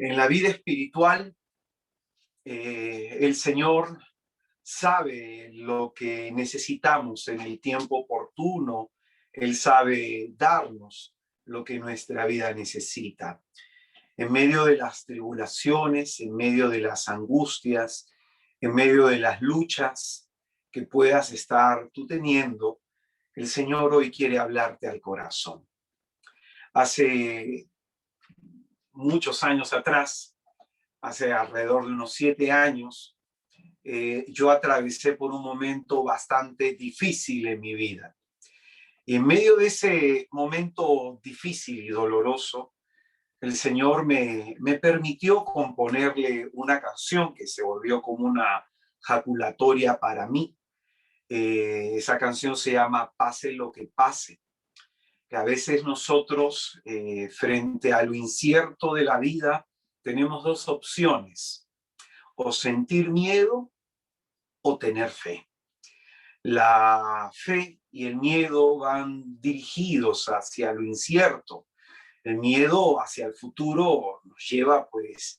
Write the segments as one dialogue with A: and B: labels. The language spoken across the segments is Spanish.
A: En la vida espiritual, el Señor sabe lo que necesitamos en el tiempo oportuno. Él sabe darnos lo que nuestra vida necesita. En medio de las tribulaciones, en medio de las angustias, en medio de las luchas que puedas estar tú teniendo, el Señor hoy quiere hablarte al corazón. Hace muchos años atrás, hace alrededor de unos 7 años, yo atravesé por un momento bastante difícil en mi vida. Y en medio de ese momento difícil y doloroso, el Señor me permitió componerle una canción que se volvió como una jaculatoria para mí. Esa canción se llama Pase lo que pase. Que a veces nosotros, frente a lo incierto de la vida, tenemos dos opciones: o sentir miedo o tener fe. La fe y el miedo van dirigidos hacia lo incierto. El miedo hacia el futuro nos lleva pues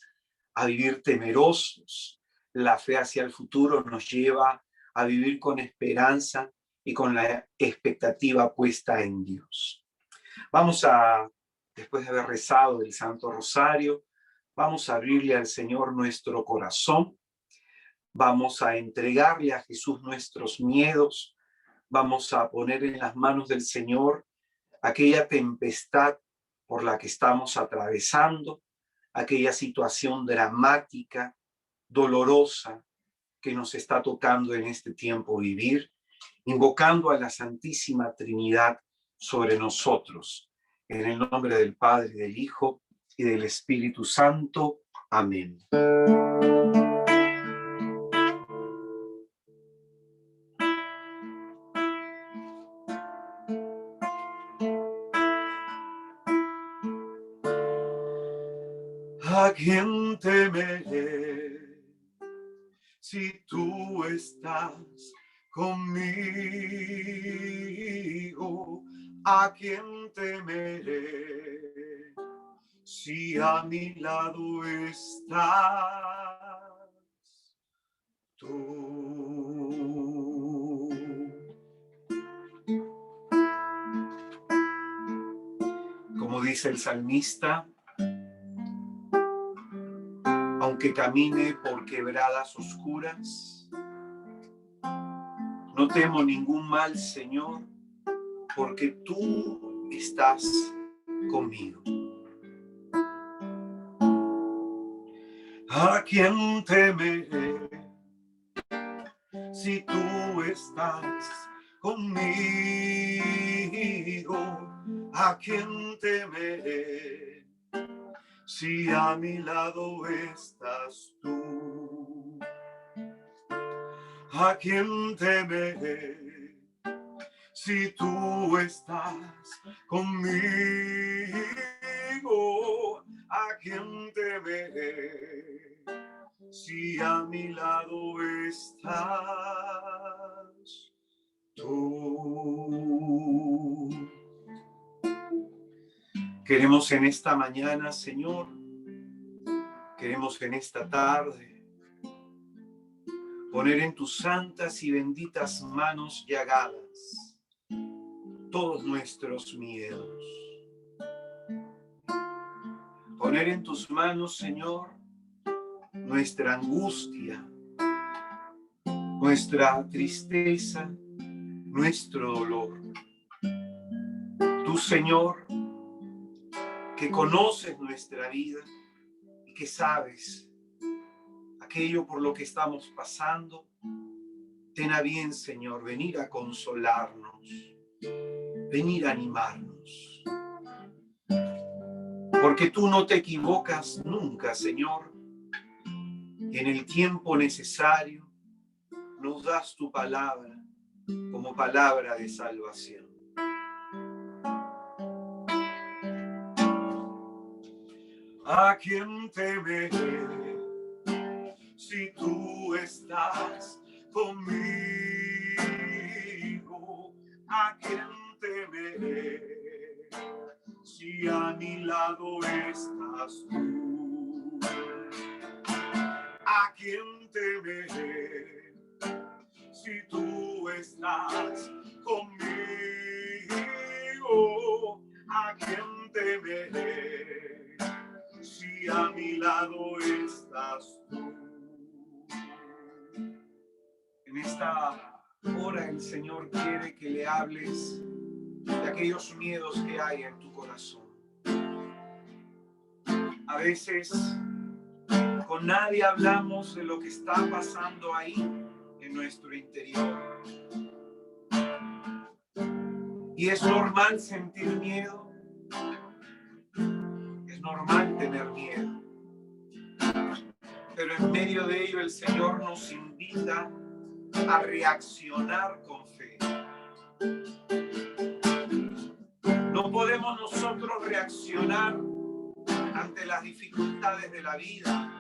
A: a vivir temerosos. La fe hacia el futuro nos lleva a vivir con esperanza y con la expectativa puesta en Dios. Vamos a, después de haber rezado el Santo Rosario, vamos a abrirle al Señor nuestro corazón. Vamos a entregarle a Jesús nuestros miedos. Vamos a poner en las manos del Señor aquella tempestad por la que estamos atravesando, aquella situación dramática, dolorosa que nos está tocando en este tiempo vivir, invocando a la Santísima Trinidad sobre nosotros. En el nombre del Padre, del Hijo y del Espíritu Santo. Amén. ¿A quién temeré si tú estás conmigo? ¿A quién temeré si a mi lado estás tú? Como dice el salmista, aunque camine por quebradas oscuras, no temo ningún mal, Señor, porque tú estás conmigo. ¿A quién temeré si tú estás conmigo? ¿A quién temeré si a mi lado estás tú? ¿A quién temeré si tú estás conmigo? ¿A quién temeré si a mi lado estás tú? Queremos en esta mañana, Señor, queremos en esta tarde poner en tus santas y benditas manos llagadas todos nuestros miedos. Poner en tus manos, Señor, nuestra angustia, nuestra tristeza, nuestro dolor. Tú, Señor, que conoces nuestra vida y que sabes aquello por lo que estamos pasando, ten a bien, Señor, venir a consolarnos, venir a animarnos. Porque tú no te equivocas nunca, Señor. En el tiempo necesario nos das tu palabra como palabra de salvación. ¿A quién temeré si tú estás conmigo? ¿A quién temeré si a mi lado estás tú? quién temeré si tú estás conmigo? ¿A quién temeré si a mi lado estás tú? En esta hora el Señor quiere que le hables de aquellos miedos que hay en tu corazón. A veces con nadie hablamos de lo que está pasando ahí en nuestro interior. Y es normal sentir miedo. Es normal tener miedo. Pero en medio de ello el Señor nos invita a reaccionar con fe. No podemos nosotros reaccionar ante las dificultades de la vida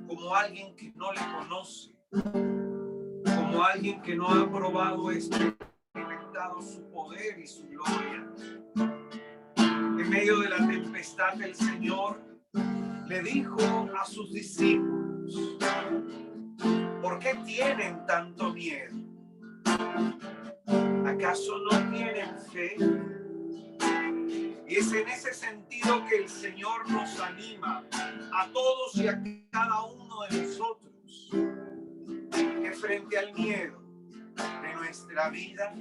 A: como alguien que no le conoce, como alguien que no ha probado, experimentado su poder y su gloria. En medio de la tempestad el Señor le dijo a sus discípulos: ¿por qué tienen tanto miedo? ¿Acaso no tienen fe? Y es en ese sentido que el Señor nos anima a todos y a cada uno de nosotros que frente al miedo de nuestra vida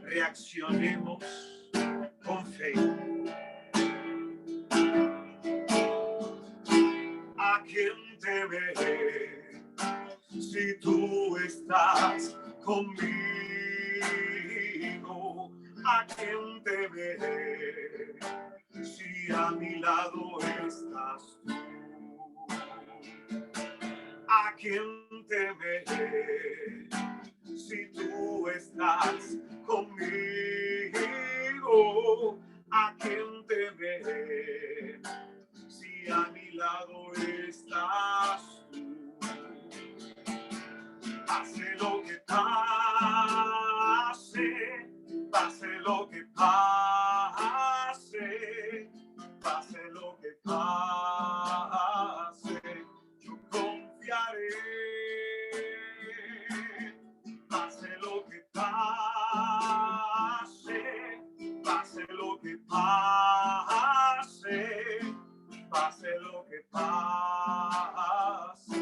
A: reaccionemos con fe. ¿A quién temeré si tú estás conmigo? ¿A quién temeré si a mi lado estás tú? ¿A quién temeré si tú estás conmigo? ¿A quién temeré si a mi lado estás tú? Pase lo que pase, pase lo que pase, pase lo que pase, yo confiaré. Pase lo que pase, pase lo que pase, pase lo que pase,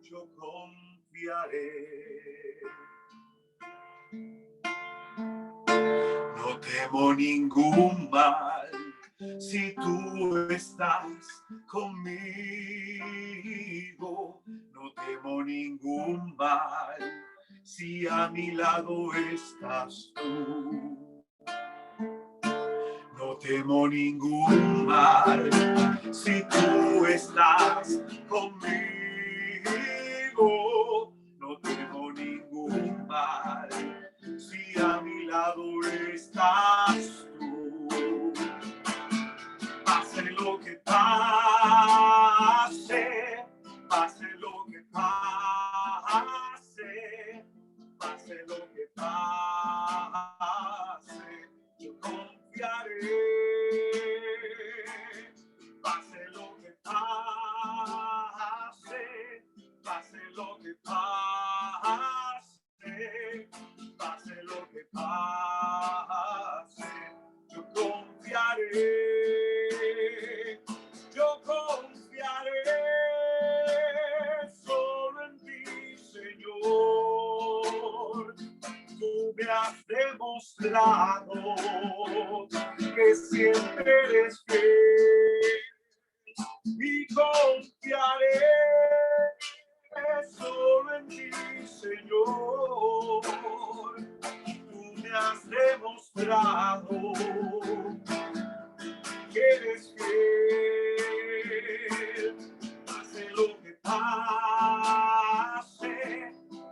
A: yo confiaré. No temo ningún mal si tú estás conmigo. No temo ningún mal si a mi lado estás tú. No temo ningún mal si tú estás conmigo. No temo ningún mal si a mi lado estás tú. Pase lo que pase, pase lo que pase, pase lo que pase, yo confiaré. Pase lo que pase, pase lo que pase, pase lo que pase, yo confiaré. Yo confiaré solo en ti, Señor. Tú me has demostrado que siempre eres fiel. Y confiaré solo en ti, Señor. Tú me has demostrado que eres fiel. Pase lo que pase,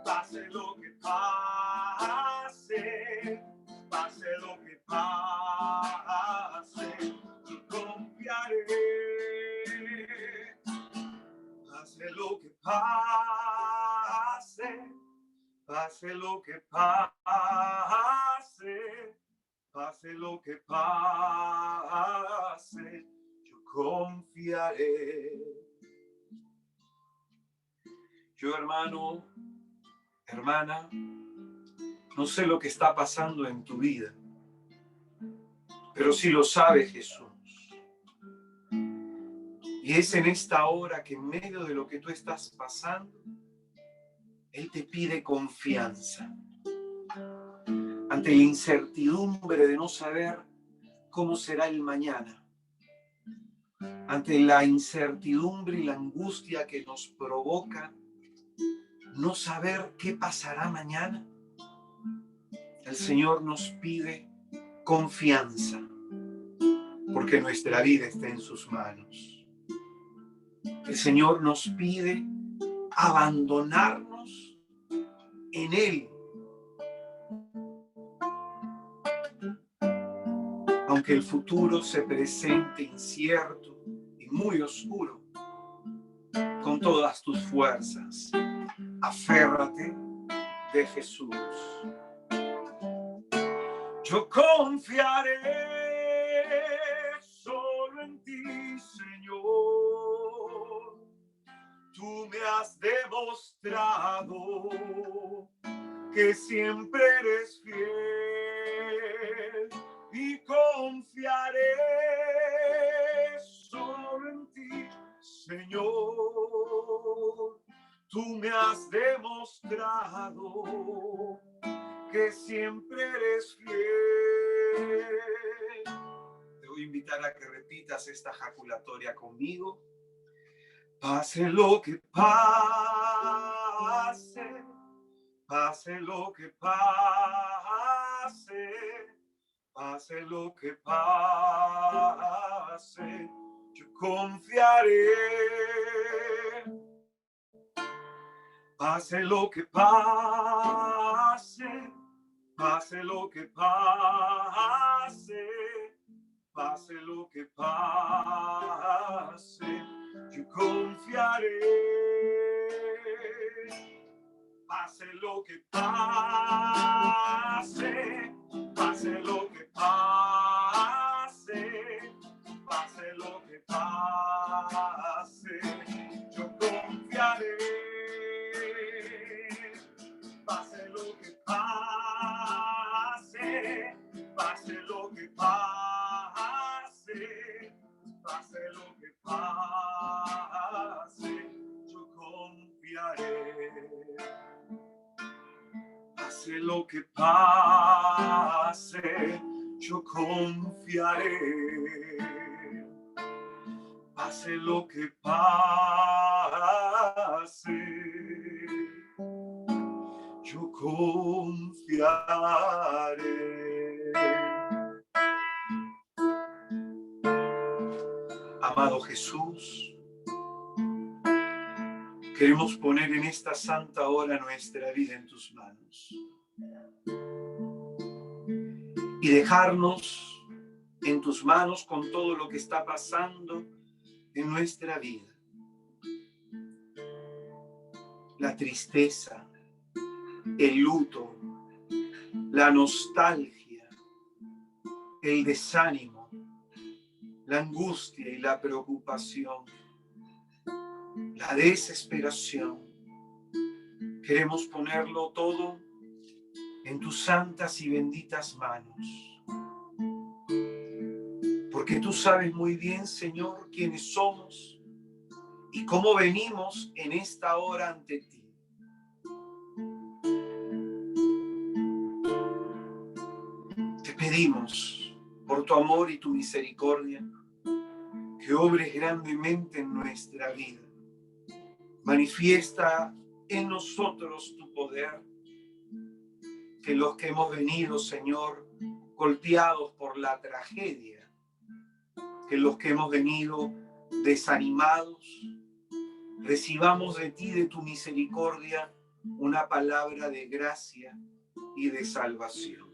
A: pase lo que pase, pase lo que pase, yo confiaré. Pase lo que pase, pase lo que pase, pase lo que pase, yo confiaré. Yo, hermano, hermana, no sé lo que está pasando en tu vida, pero sí lo sabe Jesús. Y es en esta hora que en medio de lo que tú estás pasando, Él te pide confianza. Ante la incertidumbre de no saber cómo será el mañana, ante la incertidumbre y la angustia que nos provoca no saber qué pasará mañana, el Señor nos pide confianza, porque nuestra vida está en sus manos. El Señor nos pide abandonarnos en Él. Aunque el futuro se presente incierto y muy oscuro, con todas tus fuerzas, aférrate de Jesús. Yo confiaré solo en ti, Señor. Tú me has demostrado que siempre eres fiel y confiaré solo en ti, Señor. Tú me has demostrado que siempre eres fiel. Te voy a invitar a que repitas esta jaculatoria conmigo. Pase lo que pase, pase lo que pase, pase lo que pase, yo confiaré. Pase lo que pase, pase lo que pase, pase lo que pase, yo confiaré. Pase lo que pase, pase lo que pase, pase lo que pase, yo confiaré. Pase lo que pase, pase lo que pase, pase lo que pase, yo confiaré. Pase lo que pase, yo confiaré. Pase lo que pase, yo confiaré. Amado Jesús, queremos poner en esta santa hora nuestra vida en tus manos y dejarnos en tus manos con todo lo que está pasando en nuestra vida. La tristeza, el luto, la nostalgia, el desánimo, la angustia y la preocupación, la desesperación. Queremos ponerlo todo en tus santas y benditas manos. Porque tú sabes muy bien, Señor, quiénes somos y cómo venimos en esta hora ante ti. Te pedimos, por tu amor y tu misericordia, que obres grandemente en nuestra vida. Manifiesta en nosotros tu poder, que los que hemos venido, Señor, golpeados por la tragedia, que los que hemos venido desanimados, recibamos de ti, de tu misericordia, una palabra de gracia y de salvación.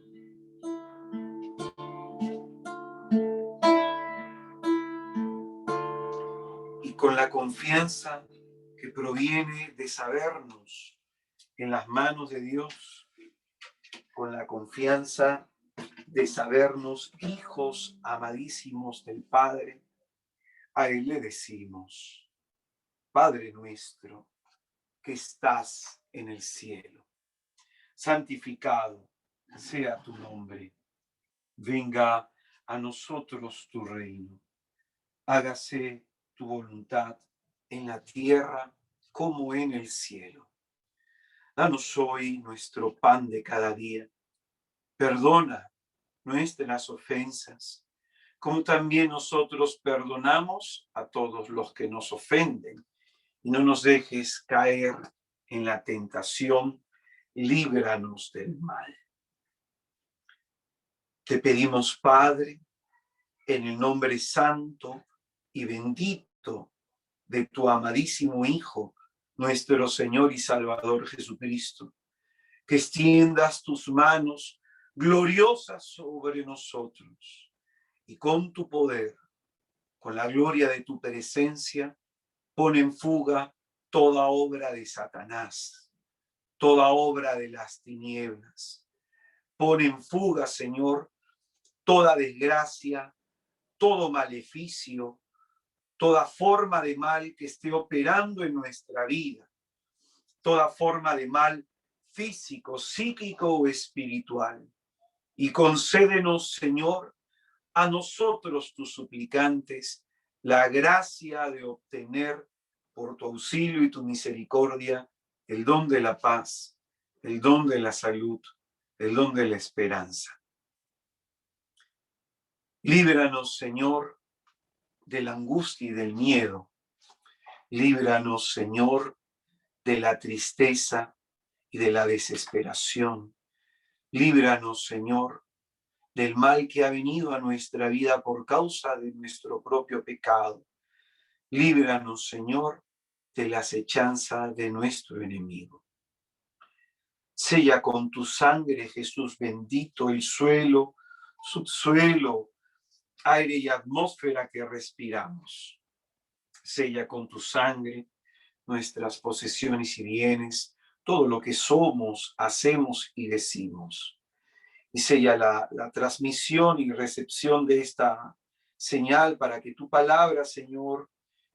A: Y con la confianza que proviene de sabernos en las manos de Dios, con la confianza de sabernos hijos amadísimos del Padre, a Él le decimos: Padre nuestro, que estás en el cielo. Santificado sea tu nombre. Venga a nosotros tu reino. Hágase tu voluntad en la tierra como en el cielo. Danos hoy nuestro pan de cada día. Perdona nuestras ofensas, como también nosotros perdonamos a todos los que nos ofenden. Y no nos dejes caer en la tentación, líbranos del mal. Te pedimos, Padre, en el nombre santo y bendito de tu amadísimo Hijo, nuestro Señor y Salvador Jesucristo, que extiendas tus manos gloriosas sobre nosotros y con tu poder, con la gloria de tu presencia, pon en fuga toda obra de Satanás, toda obra de las tinieblas. Pon en fuga, Señor, toda desgracia, todo maleficio, toda forma de mal que esté operando en nuestra vida, toda forma de mal físico, psíquico o espiritual. Y concédenos, Señor, a nosotros, tus suplicantes, la gracia de obtener por tu auxilio y tu misericordia el don de la paz, el don de la salud, el don de la esperanza. Líbranos, Señor, de la angustia y del miedo. Líbranos, Señor, de la tristeza y de la desesperación. Líbranos, Señor, del mal que ha venido a nuestra vida por causa de nuestro propio pecado. Líbranos, Señor, de la acechanza de nuestro enemigo. Sella con tu sangre, Jesús bendito, el suelo, subsuelo, aire y atmósfera que respiramos. Sella con tu sangre nuestras posesiones y bienes, todo lo que somos, hacemos y decimos. Y sella la transmisión y recepción de esta señal para que tu palabra, Señor,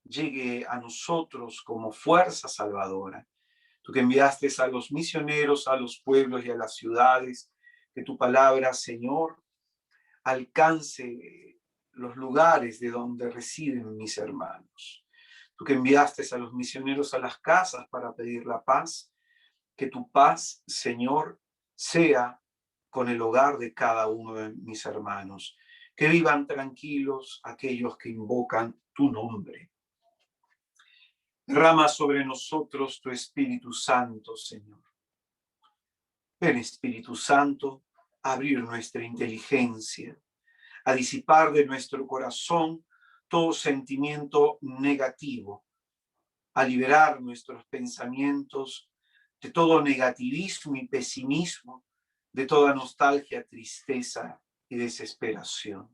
A: llegue a nosotros como fuerza salvadora. Tú que enviaste a los misioneros, a los pueblos y a las ciudades, que tu palabra, Señor, alcance los lugares de donde residen mis hermanos. Tú que enviaste a los misioneros a las casas para pedir la paz, que tu paz, Señor, sea con el hogar de cada uno de mis hermanos. Que vivan tranquilos aquellos que invocan tu nombre. Derrama sobre nosotros tu Espíritu Santo, Señor. Ven, Espíritu Santo, a abrir nuestra inteligencia, a disipar de nuestro corazón todo sentimiento negativo, a liberar nuestros pensamientos de todo negativismo y pesimismo, de toda nostalgia, tristeza y desesperación.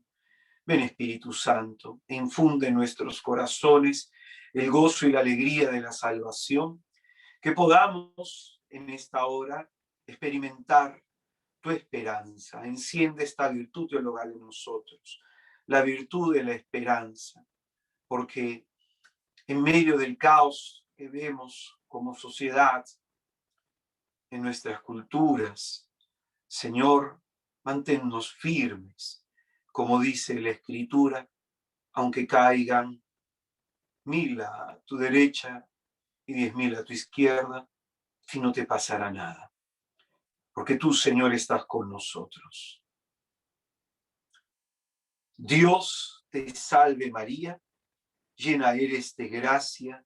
A: Ven, Espíritu Santo, e infunde en nuestros corazones el gozo y la alegría de la salvación, que podamos en esta hora experimentar tu esperanza. Enciende esta virtud teologal en nosotros, la virtud de la esperanza, porque en medio del caos que vemos como sociedad, en nuestras culturas, Señor, manténnos firmes, como dice la Escritura, aunque caigan 1000 a tu derecha y 10.000 a tu izquierda, si no te pasará nada, porque tú, Señor, estás con nosotros. Dios te salve María, llena eres de gracia,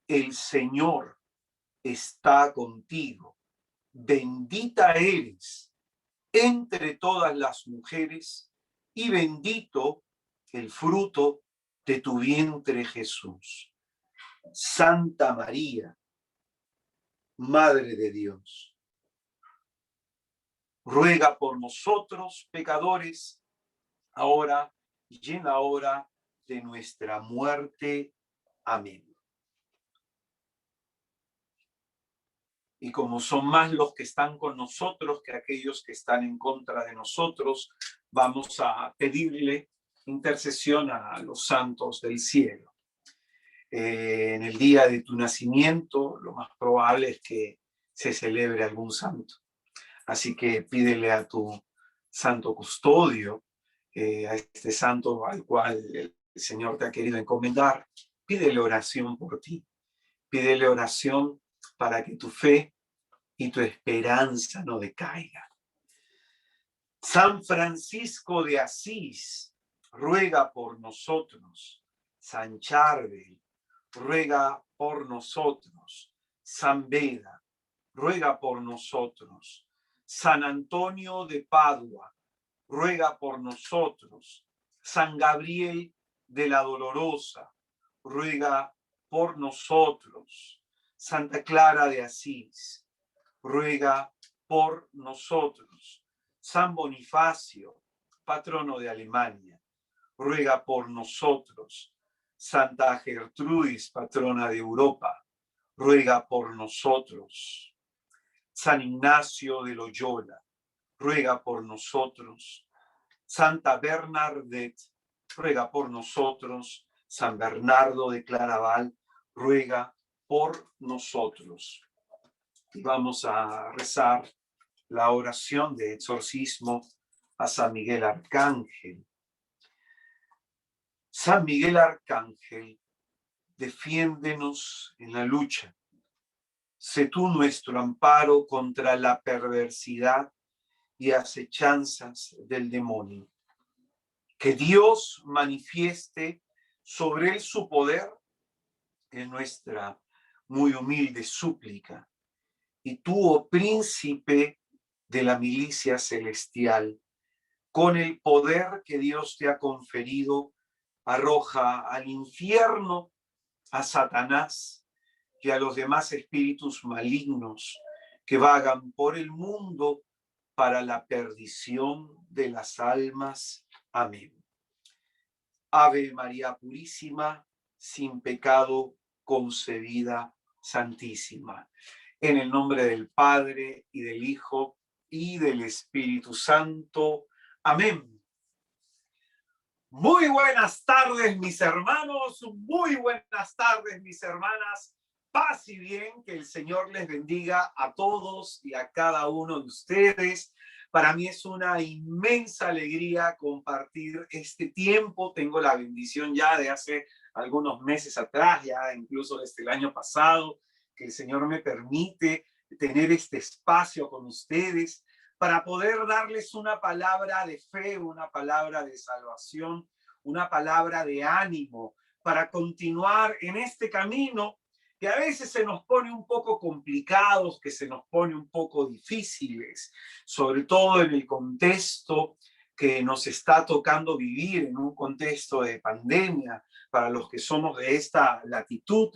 A: el Señor está contigo, bendita eres entre todas las mujeres y bendito el fruto de tu vientre Jesús. Santa María, Madre de Dios, ruega por nosotros pecadores, ahora y en la hora de nuestra muerte. Amén. Y como son más los que están con nosotros que aquellos que están en contra de nosotros, vamos a pedirle intercesión a los santos del cielo. En el día de tu nacimiento, lo más probable es que se celebre algún santo. Así que pídele a tu santo custodio, a este santo al cual el Señor te ha querido encomendar, pídele oración por ti. Pídele oración para que tu fe y tu esperanza no decaigan. San Francisco de Asís, ruega por nosotros. San Charbel, ruega por nosotros. San Beda, ruega por nosotros. San Antonio de Padua, ruega por nosotros. San Gabriel de la Dolorosa, ruega por nosotros. Santa Clara de Asís, ruega por nosotros. San Bonifacio, patrono de Alemania, ruega por nosotros. Santa Gertrudis, patrona de Europa, ruega por nosotros. San Ignacio de Loyola, ruega por nosotros. Santa Bernadette, ruega por nosotros. San Bernardo de Claraval, ruega por nosotros. Y vamos a rezar la oración de exorcismo a San Miguel Arcángel. San Miguel Arcángel, defiéndenos en la lucha. Sé tú nuestro amparo contra la perversidad y acechanzas del demonio. Que Dios manifieste sobre él su poder en nuestra muy humilde súplica. Y tú, oh príncipe de la milicia celestial, con el poder que Dios te ha conferido, arroja al infierno a Satanás y a los demás espíritus malignos que vagan por el mundo para la perdición de las almas. Amén. Ave María Purísima, sin pecado concebida, Santísima. En el nombre del Padre, y del Hijo, y del Espíritu Santo. Amén. Muy buenas tardes, mis hermanos. Muy buenas tardes, mis hermanas. Paz y bien, que el Señor les bendiga a todos y a cada uno de ustedes. Para mí es una inmensa alegría compartir este tiempo. Tengo la bendición ya de hace algunos meses atrás, ya incluso desde el año pasado, que el Señor me permite tener este espacio con ustedes para poder darles una palabra de fe, una palabra de salvación, una palabra de ánimo para continuar en este camino que a veces se nos pone un poco complicados, que se nos pone un poco difíciles, sobre todo en el contexto que nos está tocando vivir, en un contexto de pandemia, para los que somos de esta latitud,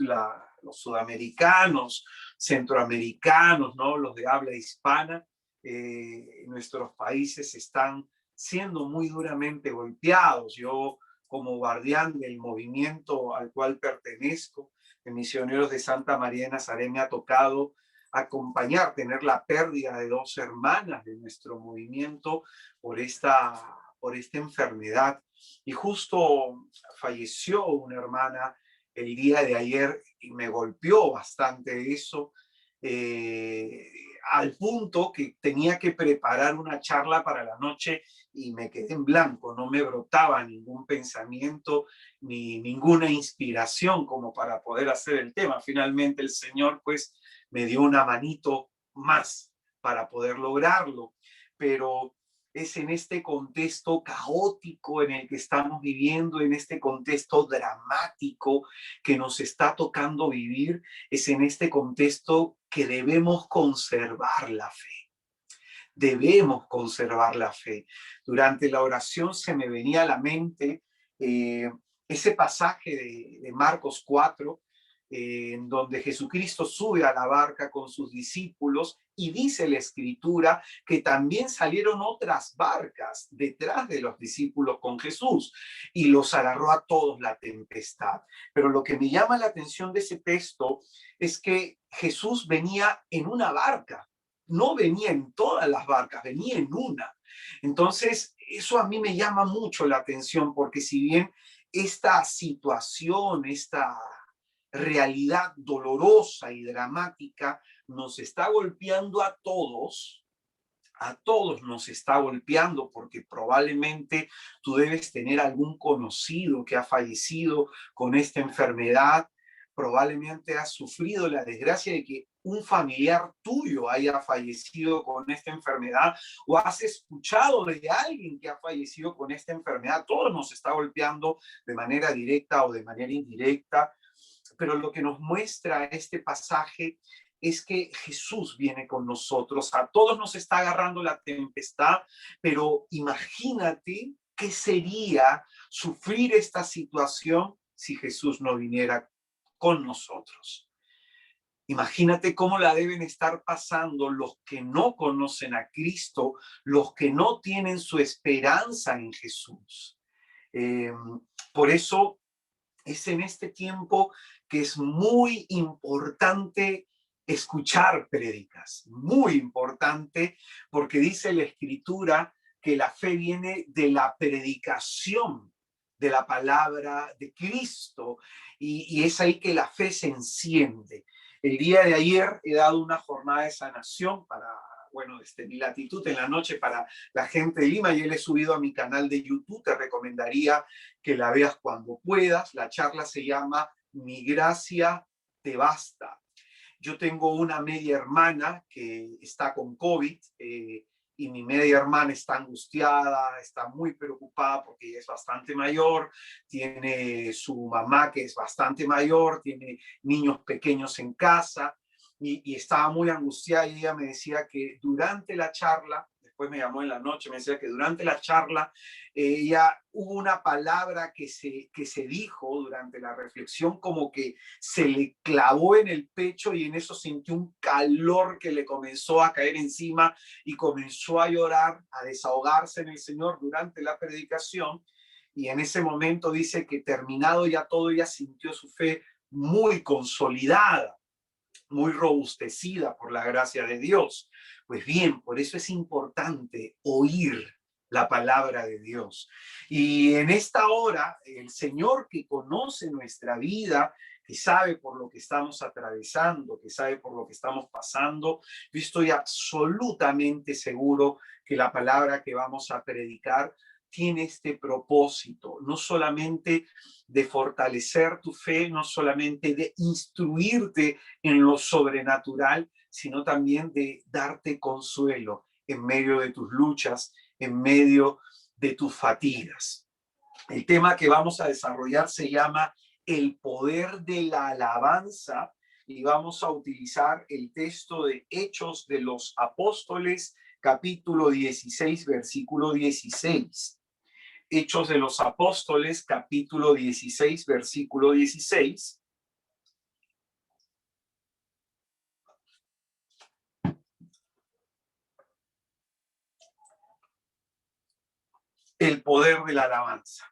A: los sudamericanos, centroamericanos, ¿no? Los de habla hispana, nuestros países están siendo muy duramente golpeados. Yo, como guardián del movimiento al cual pertenezco, de Misioneros de Santa María de Nazaret, me ha tocado acompañar, tener la pérdida de 2 hermanas de nuestro movimiento por esta enfermedad. Y justo falleció una hermana el día de ayer y me golpeó bastante eso, al punto que tenía que preparar una charla para la noche y me quedé en blanco, no me brotaba ningún pensamiento ni ninguna inspiración como para poder hacer el tema. Finalmente el Señor pues me dio una manito más para poder lograrlo, pero es en este contexto caótico en el que estamos viviendo, en este contexto dramático que nos está tocando vivir, es en este contexto que debemos conservar la fe. Debemos conservar la fe. Durante la oración se me venía a la mente ese pasaje de Marcos 4, en donde Jesucristo sube a la barca con sus discípulos y dice la Escritura que también salieron otras barcas detrás de los discípulos con Jesús y los agarró a todos la tempestad. Pero lo que me llama la atención de ese texto es que Jesús venía en una barca, no venía en todas las barcas, venía en una. Entonces, eso a mí me llama mucho la atención porque si bien esta situación, realidad dolorosa y dramática nos está golpeando a todos nos está golpeando, porque probablemente tú debes tener algún conocido que ha fallecido con esta enfermedad, probablemente has sufrido la desgracia de que un familiar tuyo haya fallecido con esta enfermedad, o has escuchado de alguien que ha fallecido con esta enfermedad. Todo nos está golpeando de manera directa o de manera indirecta, pero lo que nos muestra este pasaje es que Jesús viene con nosotros. A todos nos está agarrando la tempestad, pero imagínate qué sería sufrir esta situación si Jesús no viniera con nosotros. Imagínate cómo la deben estar pasando los que no conocen a Cristo, los que no tienen su esperanza en Jesús. Por eso es en este tiempo que es muy importante escuchar prédicas, muy importante, porque dice la Escritura que la fe viene de la predicación de la palabra de Cristo, y es ahí que la fe se enciende. El día de ayer he dado una jornada de sanación para, bueno, desde mi latitud en la noche para la gente de Lima. Yo le he subido a mi canal de YouTube, te recomendaría que la veas cuando puedas. La charla se llama Mi gracia te basta. Yo tengo una media hermana que está con COVID, y mi media hermana está angustiada, está muy preocupada porque ella es bastante mayor, tiene su mamá que es bastante mayor, tiene niños pequeños en casa, y estaba muy angustiada, y ella me decía que durante la charla, después me llamó en la noche, me decía que durante la charla ella hubo una palabra que se dijo durante la reflexión, como que se le clavó en el pecho, y en eso sintió un calor que le comenzó a caer encima y comenzó a llorar, a desahogarse en el Señor durante la predicación. Y en ese momento dice que terminado ya todo, ella sintió su fe muy consolidada, muy robustecida por la gracia de Dios. Pues bien, por eso es importante oír la palabra de Dios. Y en esta hora, el Señor, que conoce nuestra vida, que sabe por lo que estamos atravesando, que sabe por lo que estamos pasando, yo estoy absolutamente seguro que la palabra que vamos a predicar tiene este propósito, no solamente de fortalecer tu fe, no solamente de instruirte en lo sobrenatural, sino también de darte consuelo en medio de tus luchas, en medio de tus fatigas. El tema que vamos a desarrollar se llama el poder de la alabanza, y vamos a utilizar el texto de Hechos de los Apóstoles, capítulo 16, versículo 16. Hechos de los Apóstoles, capítulo 16, versículo 16. El poder de la alabanza.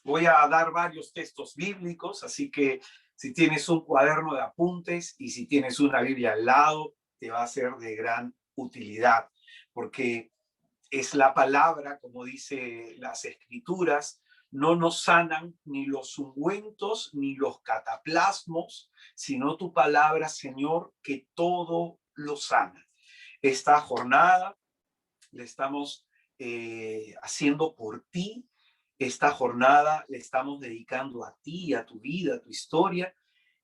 A: Voy a dar varios textos bíblicos, así que si tienes un cuaderno de apuntes y si tienes una Biblia al lado, te va a ser de gran utilidad, porque es la palabra, como dice las Escrituras, no nos sanan ni los ungüentos ni los cataplasmos, sino tu palabra, Señor, que todo lo sana. Esta jornada le estamos haciendo por ti. Esta jornada le estamos dedicando a ti, a tu vida, a tu historia.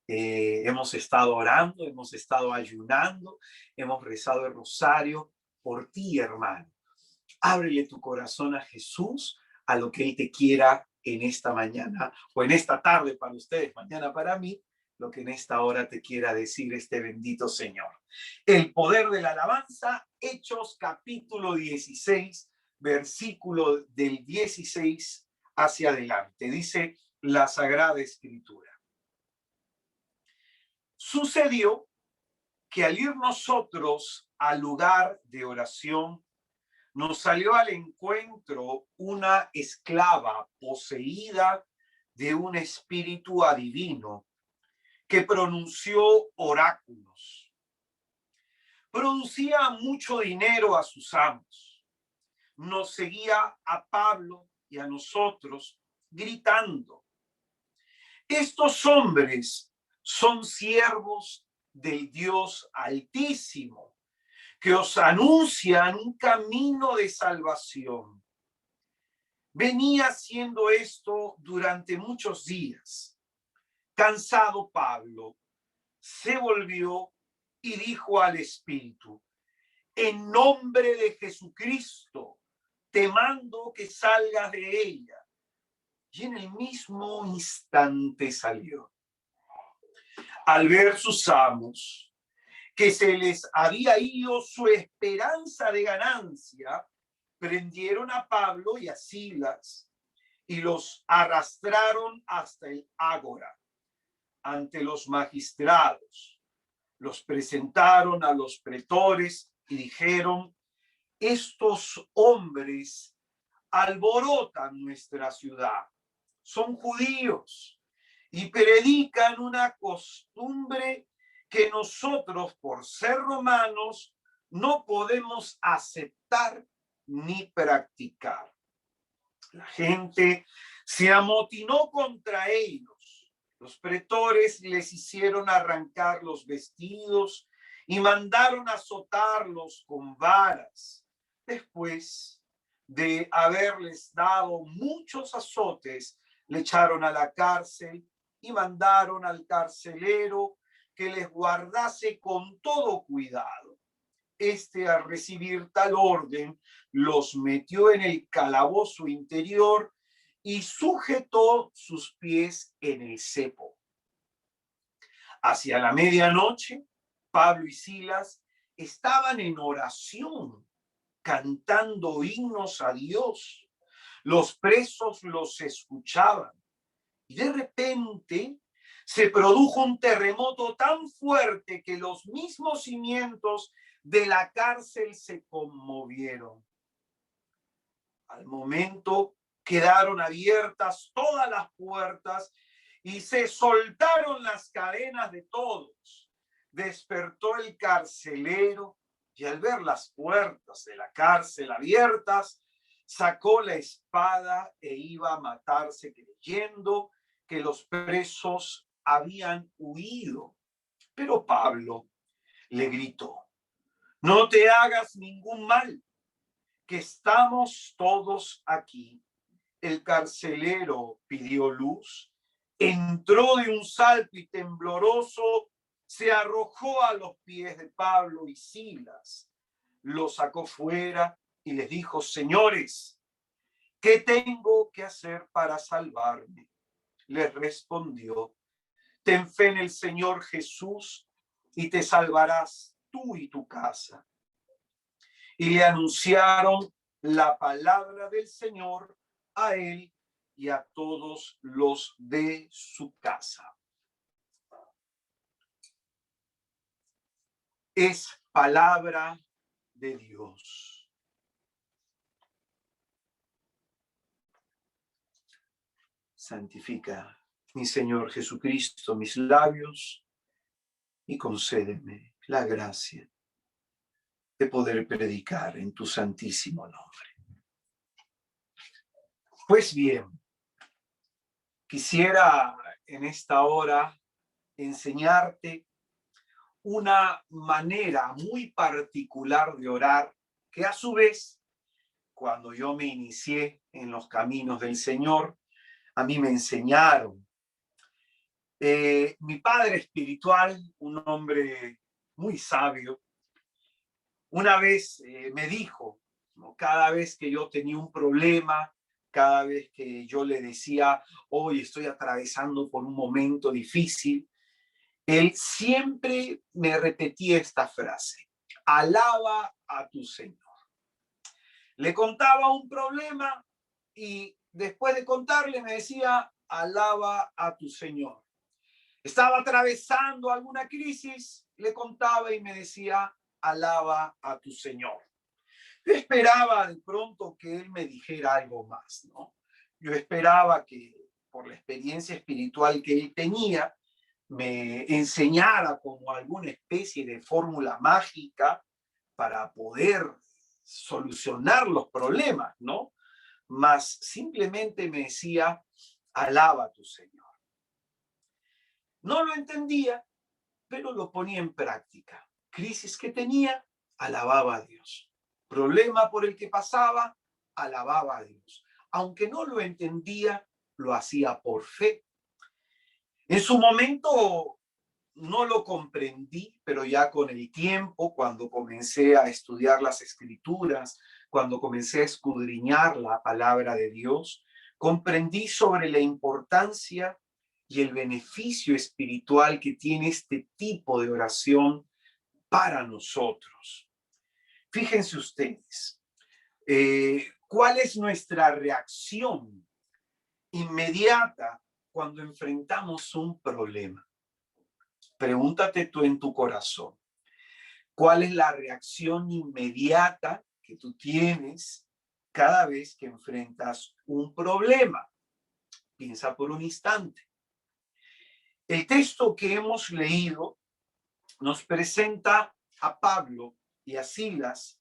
A: Hemos estado orando, hemos estado ayunando, hemos rezado el rosario por ti, hermano. Ábrele tu corazón a Jesús, a lo que Él te quiera en esta mañana, o en esta tarde para ustedes, mañana para mí, lo que en esta hora te quiera decir este bendito Señor. El poder de la alabanza, Hechos capítulo 16, versículo del 16 hacia adelante. Dice la Sagrada Escritura. Sucedió que al ir nosotros al lugar de oración, nos salió al encuentro una esclava poseída de un espíritu adivino que pronunció oráculos. Producía mucho dinero a sus amos. Nos seguía a Pablo y a nosotros gritando: estos hombres son siervos del Dios Altísimo, que os anuncian un camino de salvación. Venía haciendo esto durante muchos días. Cansado Pablo, se volvió y dijo al Espíritu: en nombre de Jesucristo, te mando que salgas de ella. Y en el mismo instante salió. Al ver sus amos que se les había ido su esperanza de ganancia, prendieron a Pablo y a Silas y los arrastraron hasta el ágora ante los magistrados. Los presentaron a los pretores y dijeron: estos hombres alborotan nuestra ciudad, son judíos y predican una costumbre que nosotros, por ser romanos, no podemos aceptar ni practicar. La gente se amotinó contra ellos. Los pretores les hicieron arrancar los vestidos y mandaron azotarlos con varas. Después de haberles dado muchos azotes, le echaron a la cárcel y mandaron al carcelero que les guardase con todo cuidado. Al recibir tal orden, los metió en el calabozo interior y sujetó sus pies en el cepo. Hacia la medianoche, Pablo y Silas estaban en oración, cantando himnos a Dios. Los presos los escuchaban y de repente se produjo un terremoto tan fuerte que los mismos cimientos de la cárcel se conmovieron. Al momento quedaron abiertas todas las puertas y se soltaron las cadenas de todos. Despertó el carcelero y al ver las puertas de la cárcel abiertas, sacó la espada e iba a matarse, creyendo que los presos habían huido. Pero Pablo le gritó: no te hagas ningún mal, que estamos todos aquí. El carcelero pidió luz, entró de un salto y tembloroso se arrojó a los pies de Pablo y Silas. Los sacó fuera y les dijo: señores, ¿qué tengo que hacer para salvarme? Les respondió: ten fe en el Señor Jesús y te salvarás tú y tu casa. Y le anunciaron la palabra del Señor a él y a todos los de su casa. Es palabra de Dios. Santifica, mi Señor Jesucristo, mis labios y concédeme la gracia de poder predicar en tu santísimo nombre. Pues bien, quisiera en esta hora enseñarte una manera muy particular de orar, que a su vez, cuando yo me inicié en los caminos del Señor, a mí me enseñaron. Mi padre espiritual, un hombre muy sabio, una vez me dijo, ¿no? Cada vez que yo tenía un problema, cada vez que yo le decía: hoy estoy atravesando por un momento difícil, él siempre me repetía esta frase: alaba a tu Señor. Le contaba un problema y después de contarle me decía: alaba a tu Señor. Estaba atravesando alguna crisis, le contaba y me decía: alaba a tu Señor. Yo esperaba de pronto que él me dijera algo más, ¿no? Yo esperaba que, por la experiencia espiritual que él tenía, me enseñara como alguna especie de fórmula mágica para poder solucionar los problemas, ¿no? Mas simplemente me decía: alaba a tu Señor. No lo entendía, pero lo ponía en práctica. Crisis que tenía, alababa a Dios. Problema por el que pasaba, alababa a Dios. Aunque no lo entendía, lo hacía por fe. En su momento no lo comprendí, pero ya con el tiempo, cuando comencé a estudiar las escrituras, cuando comencé a escudriñar la palabra de Dios, comprendí sobre la importancia y el beneficio espiritual que tiene este tipo de oración para nosotros. Fíjense ustedes, ¿cuál es nuestra reacción inmediata cuando enfrentamos un problema? Pregúntate tú en tu corazón, ¿cuál es la reacción inmediata que tú tienes cada vez que enfrentas un problema? Piensa por un instante. El texto que hemos leído nos presenta a Pablo y a Silas,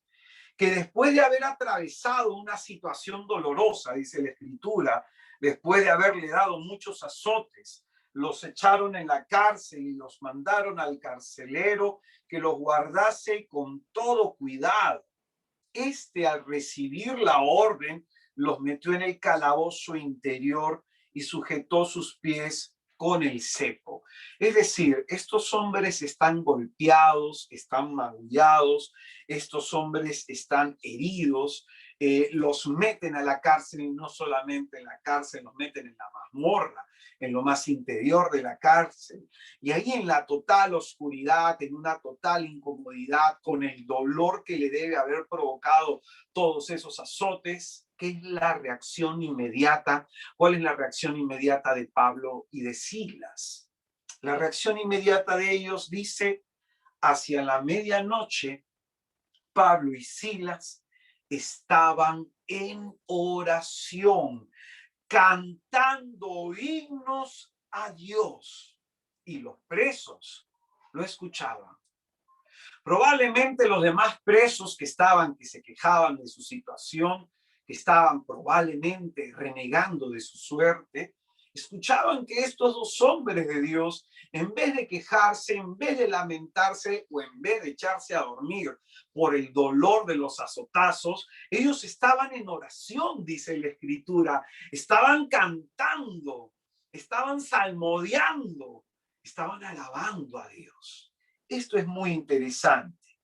A: que después de haber atravesado una situación dolorosa, dice la Escritura, después de haberle dado muchos azotes, los echaron en la cárcel y los mandaron al carcelero que los guardase con todo cuidado. Al recibir la orden, los metió en el calabozo interior y sujetó sus pies con el cepo. Es decir, estos hombres están golpeados, están magullados, estos hombres están heridos, los meten a la cárcel y no solamente en la cárcel, los meten en la mazmorra, en lo más interior de la cárcel. Y ahí en la total oscuridad, en una total incomodidad, con el dolor que le debe haber provocado todos esos azotes, ¿qué es la reacción inmediata? ¿Cuál es la reacción inmediata de Pablo y de Silas? La reacción inmediata de ellos dice, hacia la medianoche, Pablo y Silas estaban en oración, cantando himnos a Dios, y los presos lo escuchaban. Probablemente los demás presos que se quejaban de su situación, que estaban probablemente renegando de su suerte, escuchaban que estos dos hombres de Dios, en vez de quejarse, en vez de lamentarse o en vez de echarse a dormir por el dolor de los azotazos, ellos estaban en oración, dice la Escritura, estaban cantando, estaban salmodiando, estaban alabando a Dios. Esto es muy interesante.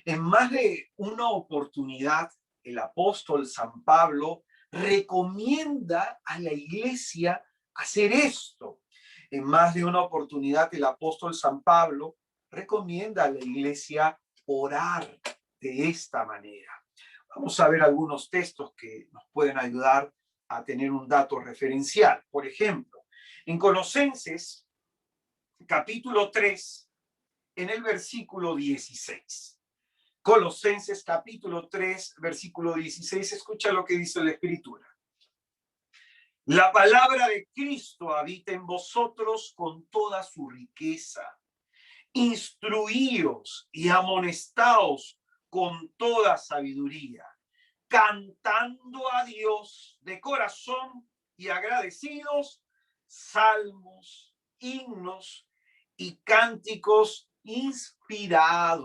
A: En más de una oportunidad, el apóstol San Pablo recomienda a la iglesia hacer esto. En más de una oportunidad, el apóstol San Pablo recomienda a la iglesia orar de esta manera. Vamos a ver algunos textos que nos pueden ayudar a tener un dato referencial. Por ejemplo, en Colosenses, capítulo 3, en el versículo 16. Colosenses capítulo 3, versículo 16. Escucha lo que dice la Escritura. La palabra de Cristo habita en vosotros con toda su riqueza. Instruíos y amonestaos con toda sabiduría, cantando a Dios de corazón y agradecidos salmos, himnos y cánticos inspirados.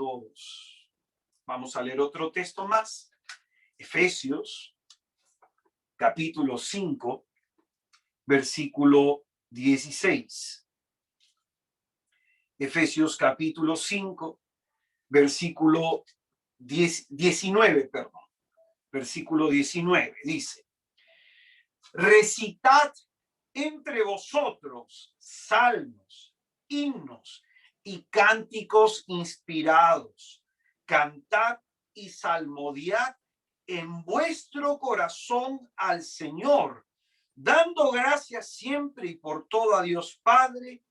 A: Vamos a leer otro texto más. Efesios, capítulo 5, versículo 16. Efesios, capítulo 5, versículo 19, perdón. Versículo 19, dice: recitad entre vosotros salmos, himnos y cánticos inspirados. Cantad y salmodiad en vuestro corazón al Señor, dando gracias siempre y por todo a Dios Padre,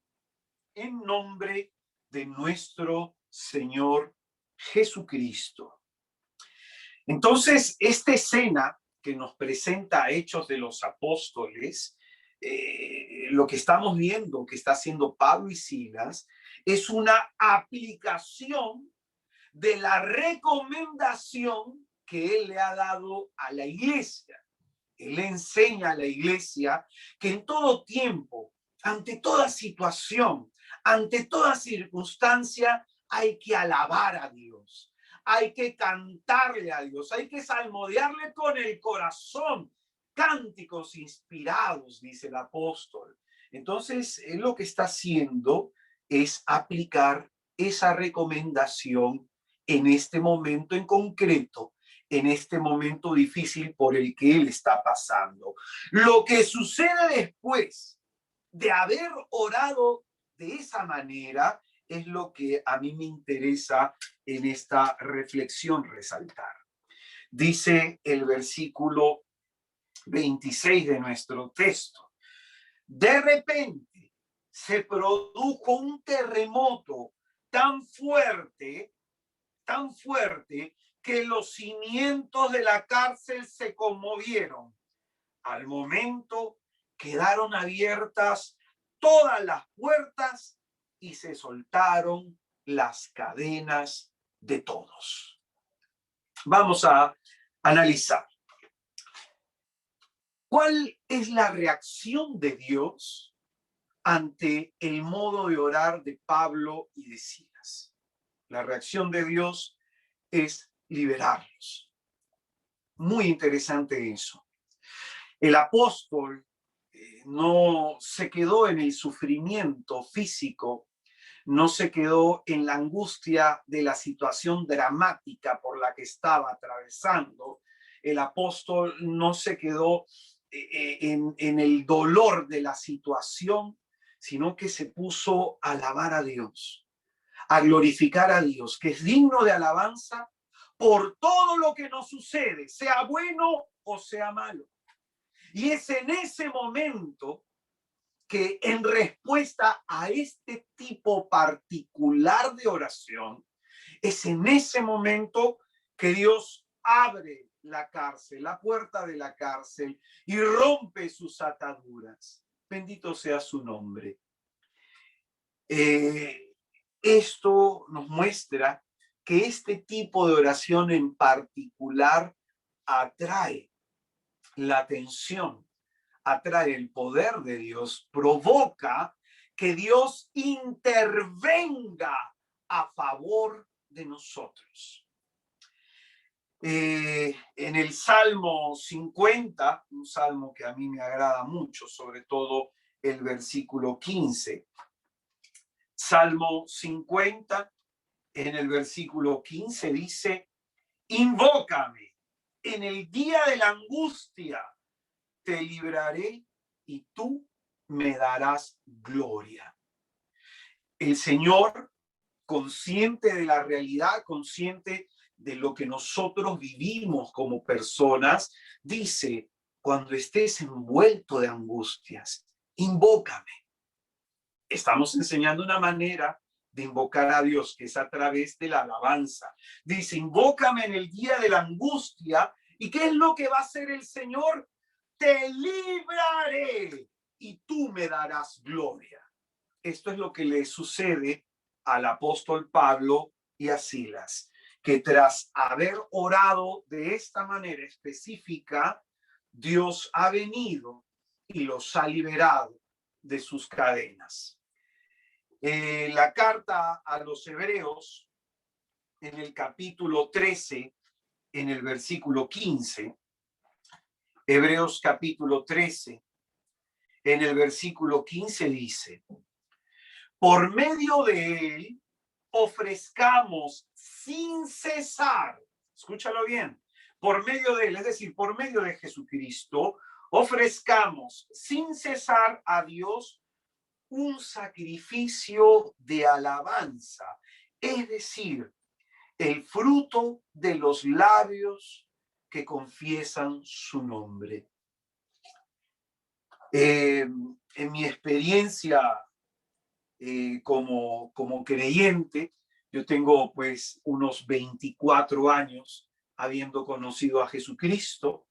A: en nombre de nuestro Señor Jesucristo. Entonces, esta escena que nos presenta Hechos de los Apóstoles, lo que estamos viendo que está haciendo Pablo y Silas, es una aplicación de la recomendación que él le ha dado a la iglesia. Él le enseña a la iglesia que en todo tiempo, ante toda situación, Ante toda circunstancia hay que alabar a Dios, hay que cantarle a Dios, hay que salmodiarle con el corazón. Cánticos inspirados, dice el apóstol. Entonces, él lo que está haciendo es aplicar esa recomendación en este momento en concreto, en este momento difícil por el que él está pasando. Lo que sucede después de haber orado de esa manera es lo que a mí me interesa en esta reflexión resaltar. Dice el versículo 26 de nuestro texto: de repente se produjo un terremoto tan fuerte, que los cimientos de la cárcel se conmovieron. Al momento quedaron abiertas todas las puertas y se soltaron las cadenas de todos. Vamos a analizar. ¿Cuál es la reacción de Dios ante el modo de orar de Pablo y de Silas? La reacción de Dios es liberarlos. Muy interesante eso. El apóstol no se quedó en el sufrimiento físico, no se quedó en la angustia de la situación dramática por la que estaba atravesando. El apóstol no se quedó en el dolor de la situación, sino que se puso a alabar a Dios, a glorificar a Dios, que es digno de alabanza por todo lo que nos sucede, sea bueno o sea malo. Y es en ese momento que, en respuesta a este tipo particular de oración, es en ese momento que Dios abre la cárcel, la puerta de la cárcel, y rompe sus ataduras. Bendito sea su nombre. Esto nos muestra que este tipo de oración en particular atrae la atención, atrae el poder de Dios, provoca que Dios intervenga a favor de nosotros. En el Salmo 50, un salmo que a mí me agrada mucho, sobre todo el versículo 15. Salmo 50, en el versículo 15 dice: invócame en el día de la angustia, te libraré y tú me darás gloria. El Señor, consciente de la realidad, consciente de lo que nosotros vivimos como personas, dice: cuando estés envuelto de angustias, invócame. Estamos enseñando una manera de invocar a Dios, que es a través de la alabanza. Dice: invócame en el día de la angustia. ¿Y qué es lo que va a hacer el Señor? Te libraré y tú me darás gloria. Esto es lo que le sucede al apóstol Pablo y a Silas, que tras haber orado de esta manera específica, Dios ha venido y los ha liberado de sus cadenas. La carta a los Hebreos, en el capítulo 13, en el versículo 15, Hebreos capítulo 13, en el versículo 15 dice: por medio de él ofrezcamos sin cesar, escúchalo bien, por medio de él, es decir, por medio de Jesucristo, ofrezcamos sin cesar a Dios un sacrificio de alabanza, es decir, el fruto de los labios que confiesan su nombre. En mi experiencia como creyente, yo tengo pues unos 24 años habiendo conocido a Jesucristo,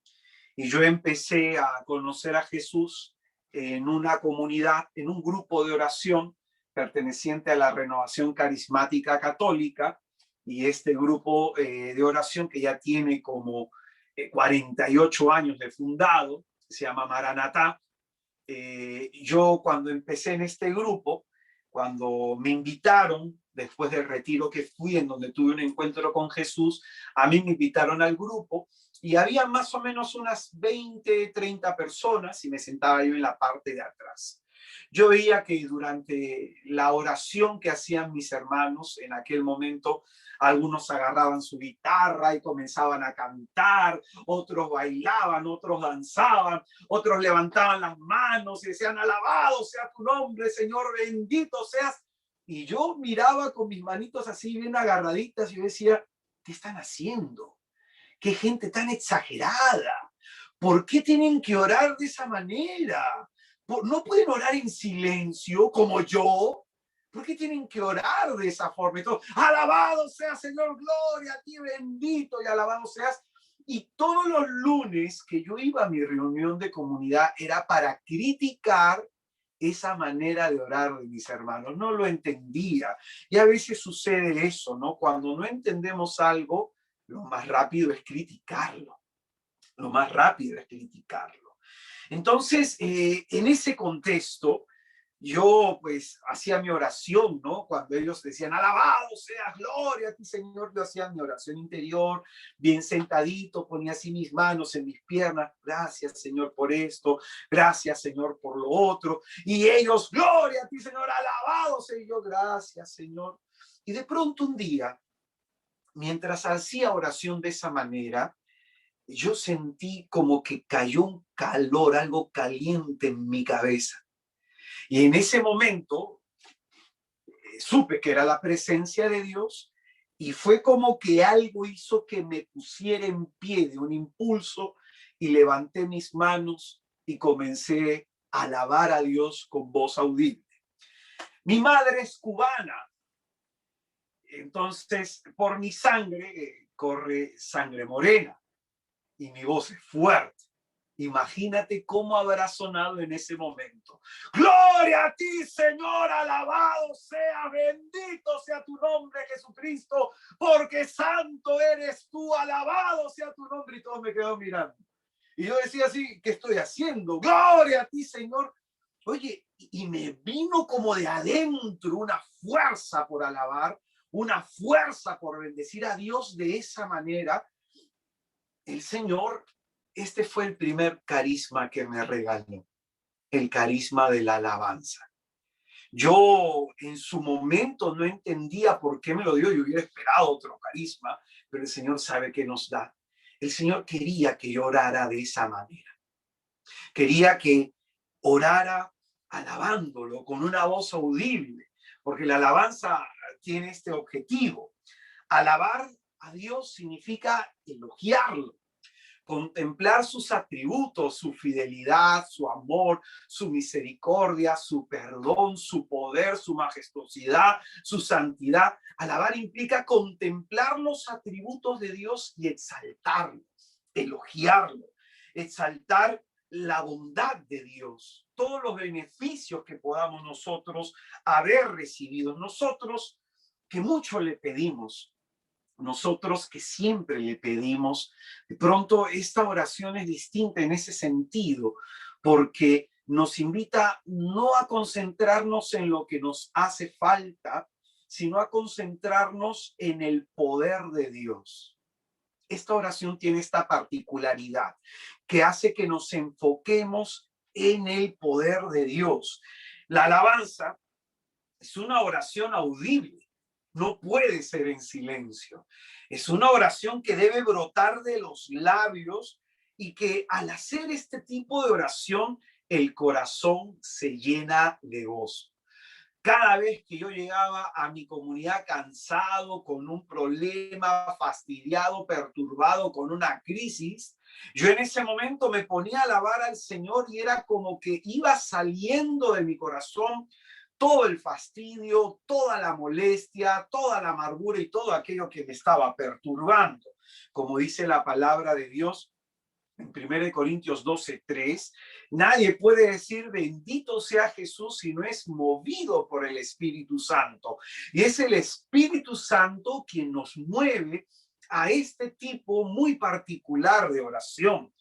A: y yo empecé a conocer a Jesús en una comunidad, en un grupo de oración perteneciente a la Renovación Carismática Católica, y este grupo de oración, que ya tiene como 48 años de fundado, se llama Maranatá. Yo, cuando empecé en este grupo, cuando me invitaron, después del retiro que fui, en donde tuve un encuentro con Jesús, a mí me invitaron al grupo y había más o menos unas 20, 30 personas y me sentaba yo en la parte de atrás. Yo veía que durante la oración que hacían mis hermanos en aquel momento, algunos agarraban su guitarra y comenzaban a cantar, otros bailaban, otros danzaban, otros levantaban las manos y decían, alabado sea tu nombre, Señor, bendito seas. Y yo miraba con mis manitos así bien agarraditas y yo decía, ¿qué están haciendo? ¿Qué gente tan exagerada? ¿Por qué tienen que orar de esa manera? ¿No pueden orar en silencio como yo? ¿Por qué tienen que orar de esa forma? Entonces, alabado sea Señor, gloria a ti, bendito y alabado seas. Y todos los lunes que yo iba a mi reunión de comunidad era para criticar esa manera de orar de mis hermanos. No lo entendía. Y a veces sucede eso, ¿no? Cuando no entendemos algo, lo más rápido es criticarlo. Lo más rápido es criticarlo. Entonces, en ese contexto, yo pues hacía mi oración, ¿no? Cuando ellos decían, alabado sea, gloria a ti, Señor, yo hacía mi oración interior, bien sentadito, ponía así mis manos en mis piernas, gracias, Señor, por esto, gracias, Señor, por lo otro, y ellos, gloria a ti, Señor, alabado sea yo, gracias, Señor. Y de pronto un día, mientras hacía oración de esa manera, yo sentí como que cayó un calor, algo caliente en mi cabeza. Y en ese momento supe que era la presencia de Dios y fue como que algo hizo que me pusiera en pie de un impulso y levanté mis manos y comencé a alabar a Dios con voz audible. Mi madre es cubana, entonces por mi sangre corre sangre morena y mi voz es fuerte. Imagínate cómo habrá sonado en ese momento. Gloria a ti, Señor, alabado sea, bendito sea tu nombre, Jesucristo, porque santo eres tú, alabado sea tu nombre. Y todos me quedaron mirando. Y yo decía así, ¿qué estoy haciendo? Gloria a ti, Señor. Oye, y me vino como de adentro una fuerza por alabar, una fuerza por bendecir a Dios de esa manera. El Señor, este fue el primer carisma que me regaló, el carisma de la alabanza. Yo en su momento no entendía por qué me lo dio, yo hubiera esperado otro carisma, pero el Señor sabe que nos da. El Señor quería que yo orara de esa manera. Quería que orara alabándolo con una voz audible, porque la alabanza tiene este objetivo. Alabar a Dios significa elogiarlo, contemplar sus atributos, su fidelidad, su amor, su misericordia, su perdón, su poder, su majestuosidad, su santidad. Alabar implica contemplar los atributos de Dios y exaltarlo, elogiarlo, exaltar la bondad de Dios, todos los beneficios que podamos nosotros haber recibido, nosotros que mucho le pedimos, nosotros que siempre le pedimos. De pronto esta oración es distinta en ese sentido, porque nos invita no a concentrarnos en lo que nos hace falta, sino a concentrarnos en el poder de Dios. Esta oración tiene esta particularidad que hace que nos enfoquemos en el poder de Dios. La alabanza es una oración audible, no puede ser en silencio. Es una oración que debe brotar de los labios y que al hacer este tipo de oración, el corazón se llena de gozo. Cada vez que yo llegaba a mi comunidad cansado, con un problema, fastidiado, perturbado, con una crisis, yo en ese momento me ponía a alabar al Señor y era como que iba saliendo de mi corazón todo el fastidio, toda la molestia, toda la amargura y todo aquello que me estaba perturbando. Como dice la palabra de Dios en 1 Corintios 12:3, nadie puede decir bendito sea Jesús si no es movido por el Espíritu Santo. Y es el Espíritu Santo quien nos mueve a este tipo muy particular de oración.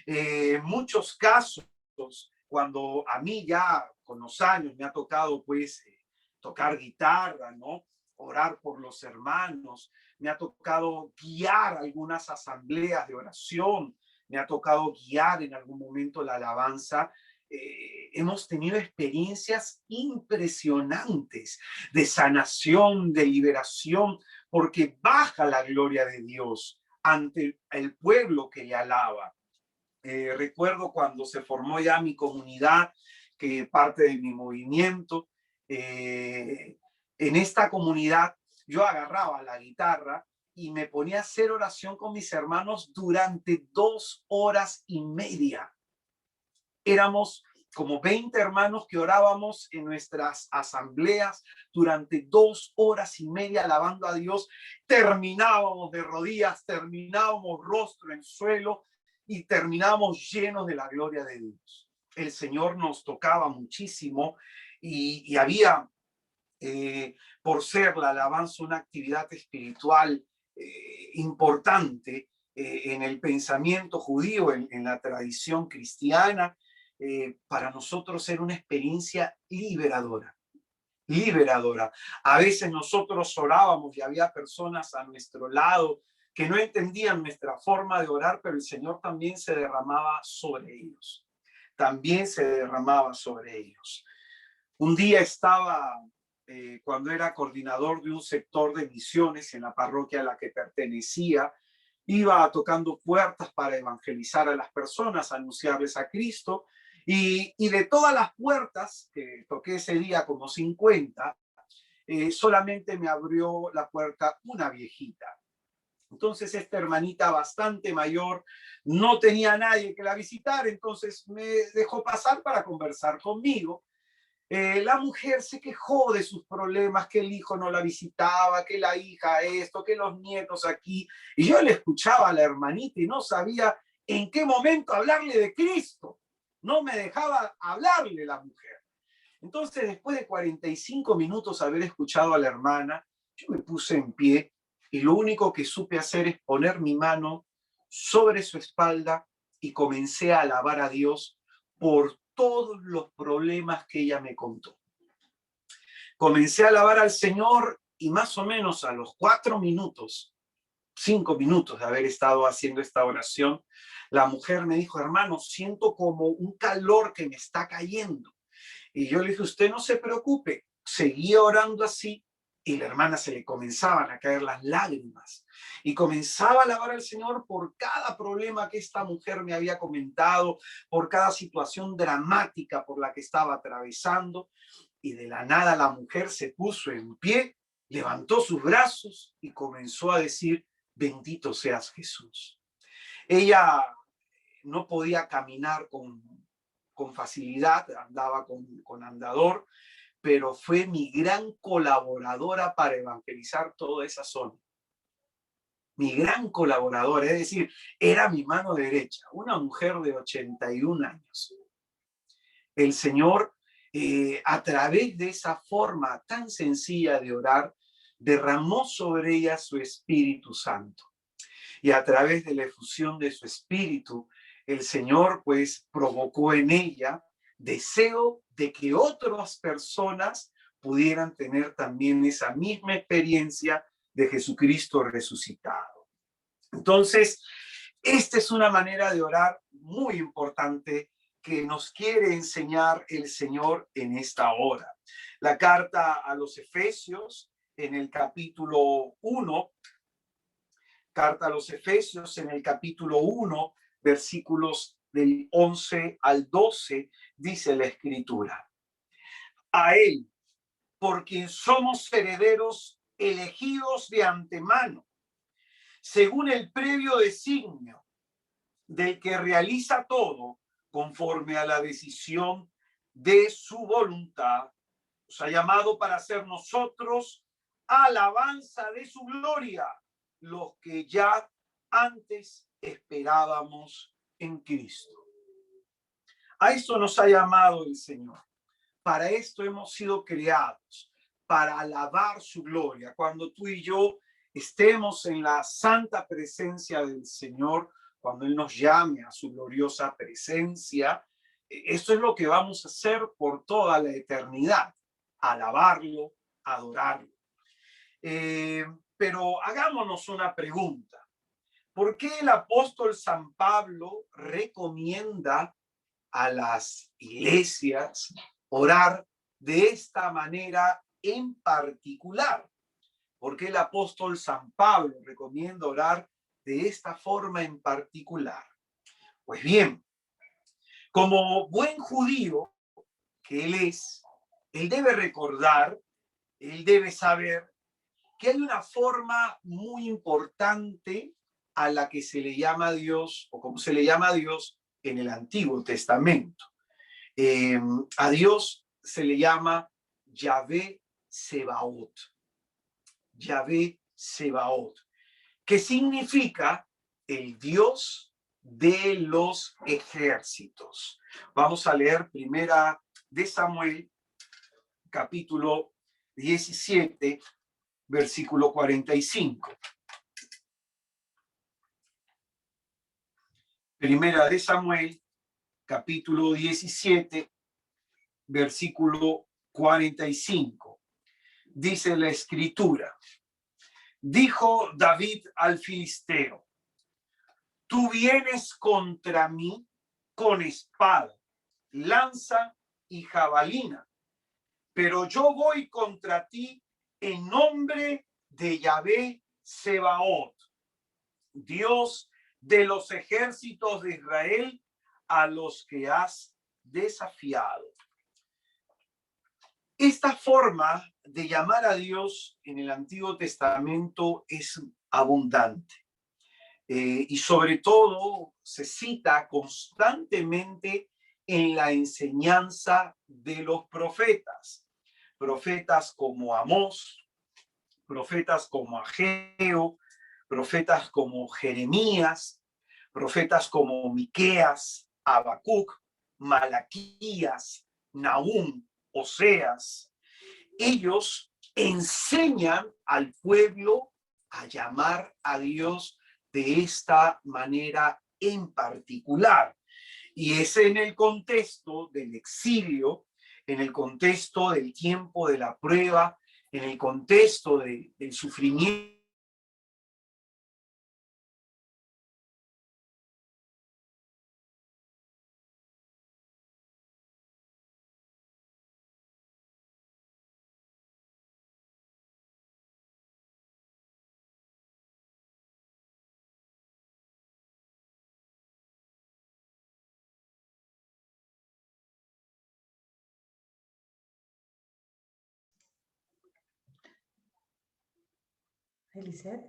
A: En muchos casos, cuando a mí ya con los años me ha tocado pues tocar guitarra, ¿no? Orar por los hermanos, me ha tocado guiar algunas asambleas de oración, me ha tocado guiar en algún momento la alabanza. Hemos tenido experiencias impresionantes de sanación, de liberación, porque baja la gloria de Dios ante el pueblo que le alaba. Recuerdo cuando se formó ya mi comunidad, que parte de mi movimiento, en esta comunidad yo agarraba la guitarra y me ponía a hacer oración con mis hermanos durante 2 horas y media. Éramos como 20 hermanos que orábamos en nuestras asambleas durante 2 horas y media alabando a Dios. Terminábamos de rodillas, terminábamos rostro en suelo y terminábamos llenos de la gloria de Dios. El Señor nos tocaba muchísimo y había, por ser la alabanza una actividad espiritual importante en el pensamiento judío, en la tradición cristiana, para nosotros era una experiencia liberadora, liberadora. A veces nosotros orábamos y había personas a nuestro lado que no entendían nuestra forma de orar, pero el Señor también se derramaba sobre ellos. También se derramaba sobre ellos. Un día estaba, cuando era coordinador de un sector de misiones en la parroquia a la que pertenecía, iba tocando puertas para evangelizar a las personas, anunciarles a Cristo, y de todas las puertas que toqué ese día, como 50, solamente me abrió la puerta una viejita. Entonces esta hermanita bastante mayor no tenía nadie que la visitara, entonces me dejó pasar para conversar conmigo. La mujer se quejó de sus problemas, que el hijo no la visitaba, que la hija esto, que los nietos aquí. Y yo le escuchaba a la hermanita y no sabía en qué momento hablarle de Cristo. No me dejaba hablarle la mujer. Entonces, después de 45 minutos haber escuchado a la hermana, yo me puse en pie y lo único que supe hacer es poner mi mano sobre su espalda y comencé a alabar a Dios por todos los problemas que ella me contó. Comencé a alabar al Señor y más o menos a los 4 minutos, 5 minutos de haber estado haciendo esta oración, la mujer me dijo: hermano, siento como un calor que me está cayendo. Y yo le dije: usted no se preocupe. Seguía orando así y la hermana se le comenzaban a caer las lágrimas y comenzaba a alabar al Señor por cada problema que esta mujer me había comentado, por cada situación dramática por la que estaba atravesando. Y de la nada la mujer se puso en pie, levantó sus brazos y comenzó a decir: bendito seas Jesús. Ella no podía caminar con facilidad, andaba con andador, pero fue mi gran colaboradora para evangelizar toda esa zona. Mi gran colaboradora, es decir, era mi mano derecha, una mujer de 81 años. El Señor, a través de esa forma tan sencilla de orar, derramó sobre ella su Espíritu Santo. Y a través de la efusión de su espíritu, el Señor pues provocó en ella deseo de que otras personas pudieran tener también esa misma experiencia de Jesucristo resucitado. Entonces, esta es una manera de orar muy importante que nos quiere enseñar el Señor en esta hora. La carta a los Efesios, en el capítulo 1, carta a los Efesios en el capítulo 1, versículos del 11 al 12, dice la Escritura: a Él, por quien somos herederos elegidos de antemano, según el previo designio del que realiza todo conforme a la decisión de su voluntad, nos ha llamado para ser nosotros alabanza de su gloria, los que ya antes esperábamos en Cristo. A esto nos ha llamado el Señor. Para esto hemos sido creados, para alabar su gloria. Cuando tú y yo estemos en la santa presencia del Señor, cuando Él nos llame a su gloriosa presencia, esto es lo que vamos a hacer por toda la eternidad: alabarlo, adorarlo. Pero hagámonos una pregunta. ¿Por qué el apóstol San Pablo recomienda a las iglesias orar de esta manera en particular? ¿Por qué el apóstol San Pablo recomienda orar de esta forma en particular? Pues bien, como buen judío que él es, él debe recordar, él debe saber que hay una forma muy importante a la que se le llama a Dios, o como se le llama a Dios en el Antiguo Testamento. A Dios se le llama Yahvé Sebaot. Yahvé Sebaot, que significa el Dios de los ejércitos. Vamos a leer primera de Samuel, capítulo 17, versículo 45. Primera de Samuel, capítulo 17, versículo 45. Dice la escritura: dijo David al filisteo: tú vienes contra mí con espada, lanza y jabalina, pero yo voy contra ti en nombre de Yahvé Sebaot, Dios de los ejércitos de Israel, a los que has desafiado. Esta forma de llamar a Dios en el Antiguo Testamento es abundante. Y sobre todo se cita constantemente en la enseñanza de los profetas. Profetas como Amós, profetas como Ageo, profetas como Jeremías, profetas como Miqueas, Habacuc, Malaquías, Nahum, Oseas. Ellos enseñan al pueblo a llamar a Dios de esta manera en particular. Y es en el contexto del exilio, en el contexto del tiempo de la prueba, en el contexto del sufrimiento.
B: Eliseth.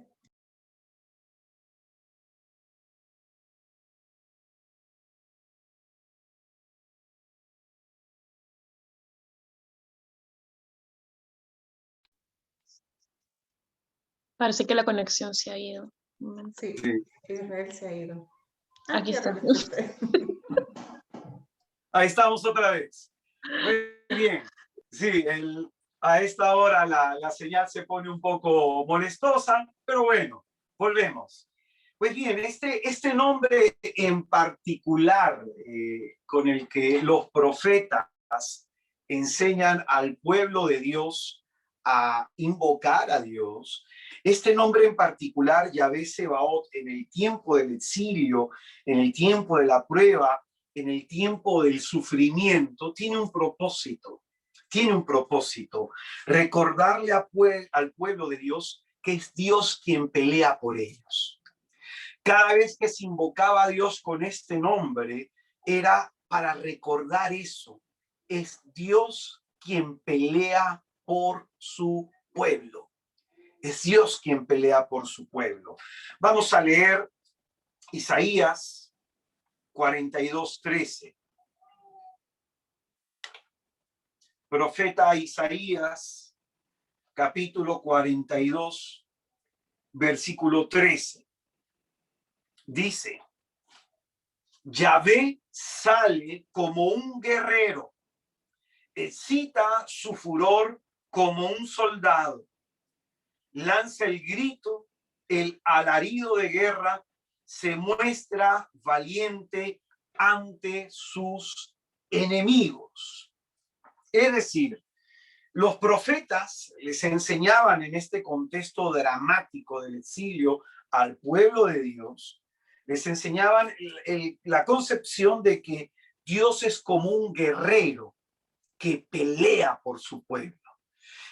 C: Parece que la conexión se ha ido.
B: Sí, Israel se ha ido.
C: Aquí está.
A: Ahí estamos otra vez. Muy bien. Sí, a esta hora la señal se pone un poco molestosa, pero bueno, volvemos. Pues bien, este nombre en particular con el que los profetas enseñan al pueblo de Dios a invocar a Dios, este nombre en particular, Yahvé Sebaot, en el tiempo del exilio, en el tiempo de la prueba, en el tiempo del sufrimiento, tiene un propósito. Tiene un propósito: recordarle al pueblo de Dios que es Dios quien pelea por ellos. Cada vez que se invocaba a Dios con este nombre, era para recordar eso. Es Dios quien pelea por su pueblo. Es Dios quien pelea por su pueblo. Vamos a leer Isaías 42:13. Profeta Isaías, capítulo 42, versículo 13. Dice: Yahvé sale como un guerrero, excita su furor como un soldado, lanza el grito, el alarido de guerra, se muestra valiente ante sus enemigos. Es decir, Los profetas les enseñaban en este contexto dramático del exilio al pueblo de Dios, les enseñaban la concepción de que Dios es como un guerrero que pelea por su pueblo.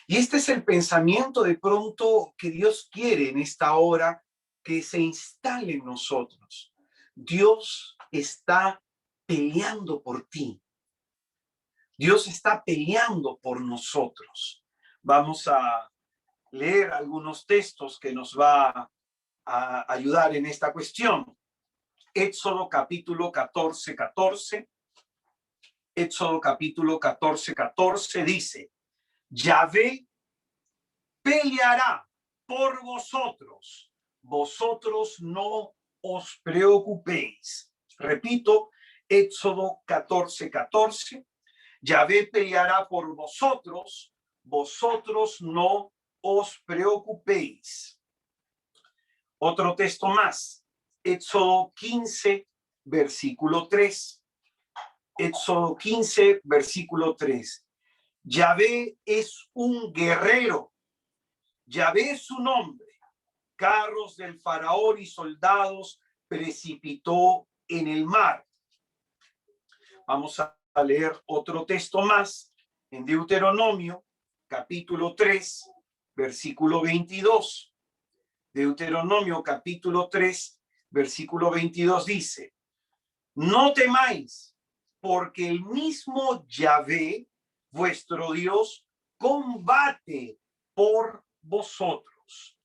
A: Y este es el pensamiento de pronto que Dios quiere en esta hora que se instale en nosotros. Dios está peleando por ti. Dios está peleando por nosotros. Vamos a leer algunos textos que nos va a ayudar en esta cuestión. Éxodo capítulo 14. Éxodo capítulo 14 dice: Yahvé peleará por vosotros, vosotros no os preocupéis. Repito, Éxodo 14. Yahvé peleará por vosotros, vosotros no os preocupéis. Otro texto más, Éxodo 15, versículo 3. Éxodo 15, versículo 3. Yahvé es un guerrero. Yahvé es su nombre. Carros del faraón y soldados precipitó en el mar. Vamos a leer otro texto más en Deuteronomio, capítulo 3, versículo 22. Deuteronomio, capítulo 3, versículo 22 dice: No temáis, porque el mismo Yahvé, vuestro Dios, combate por vosotros.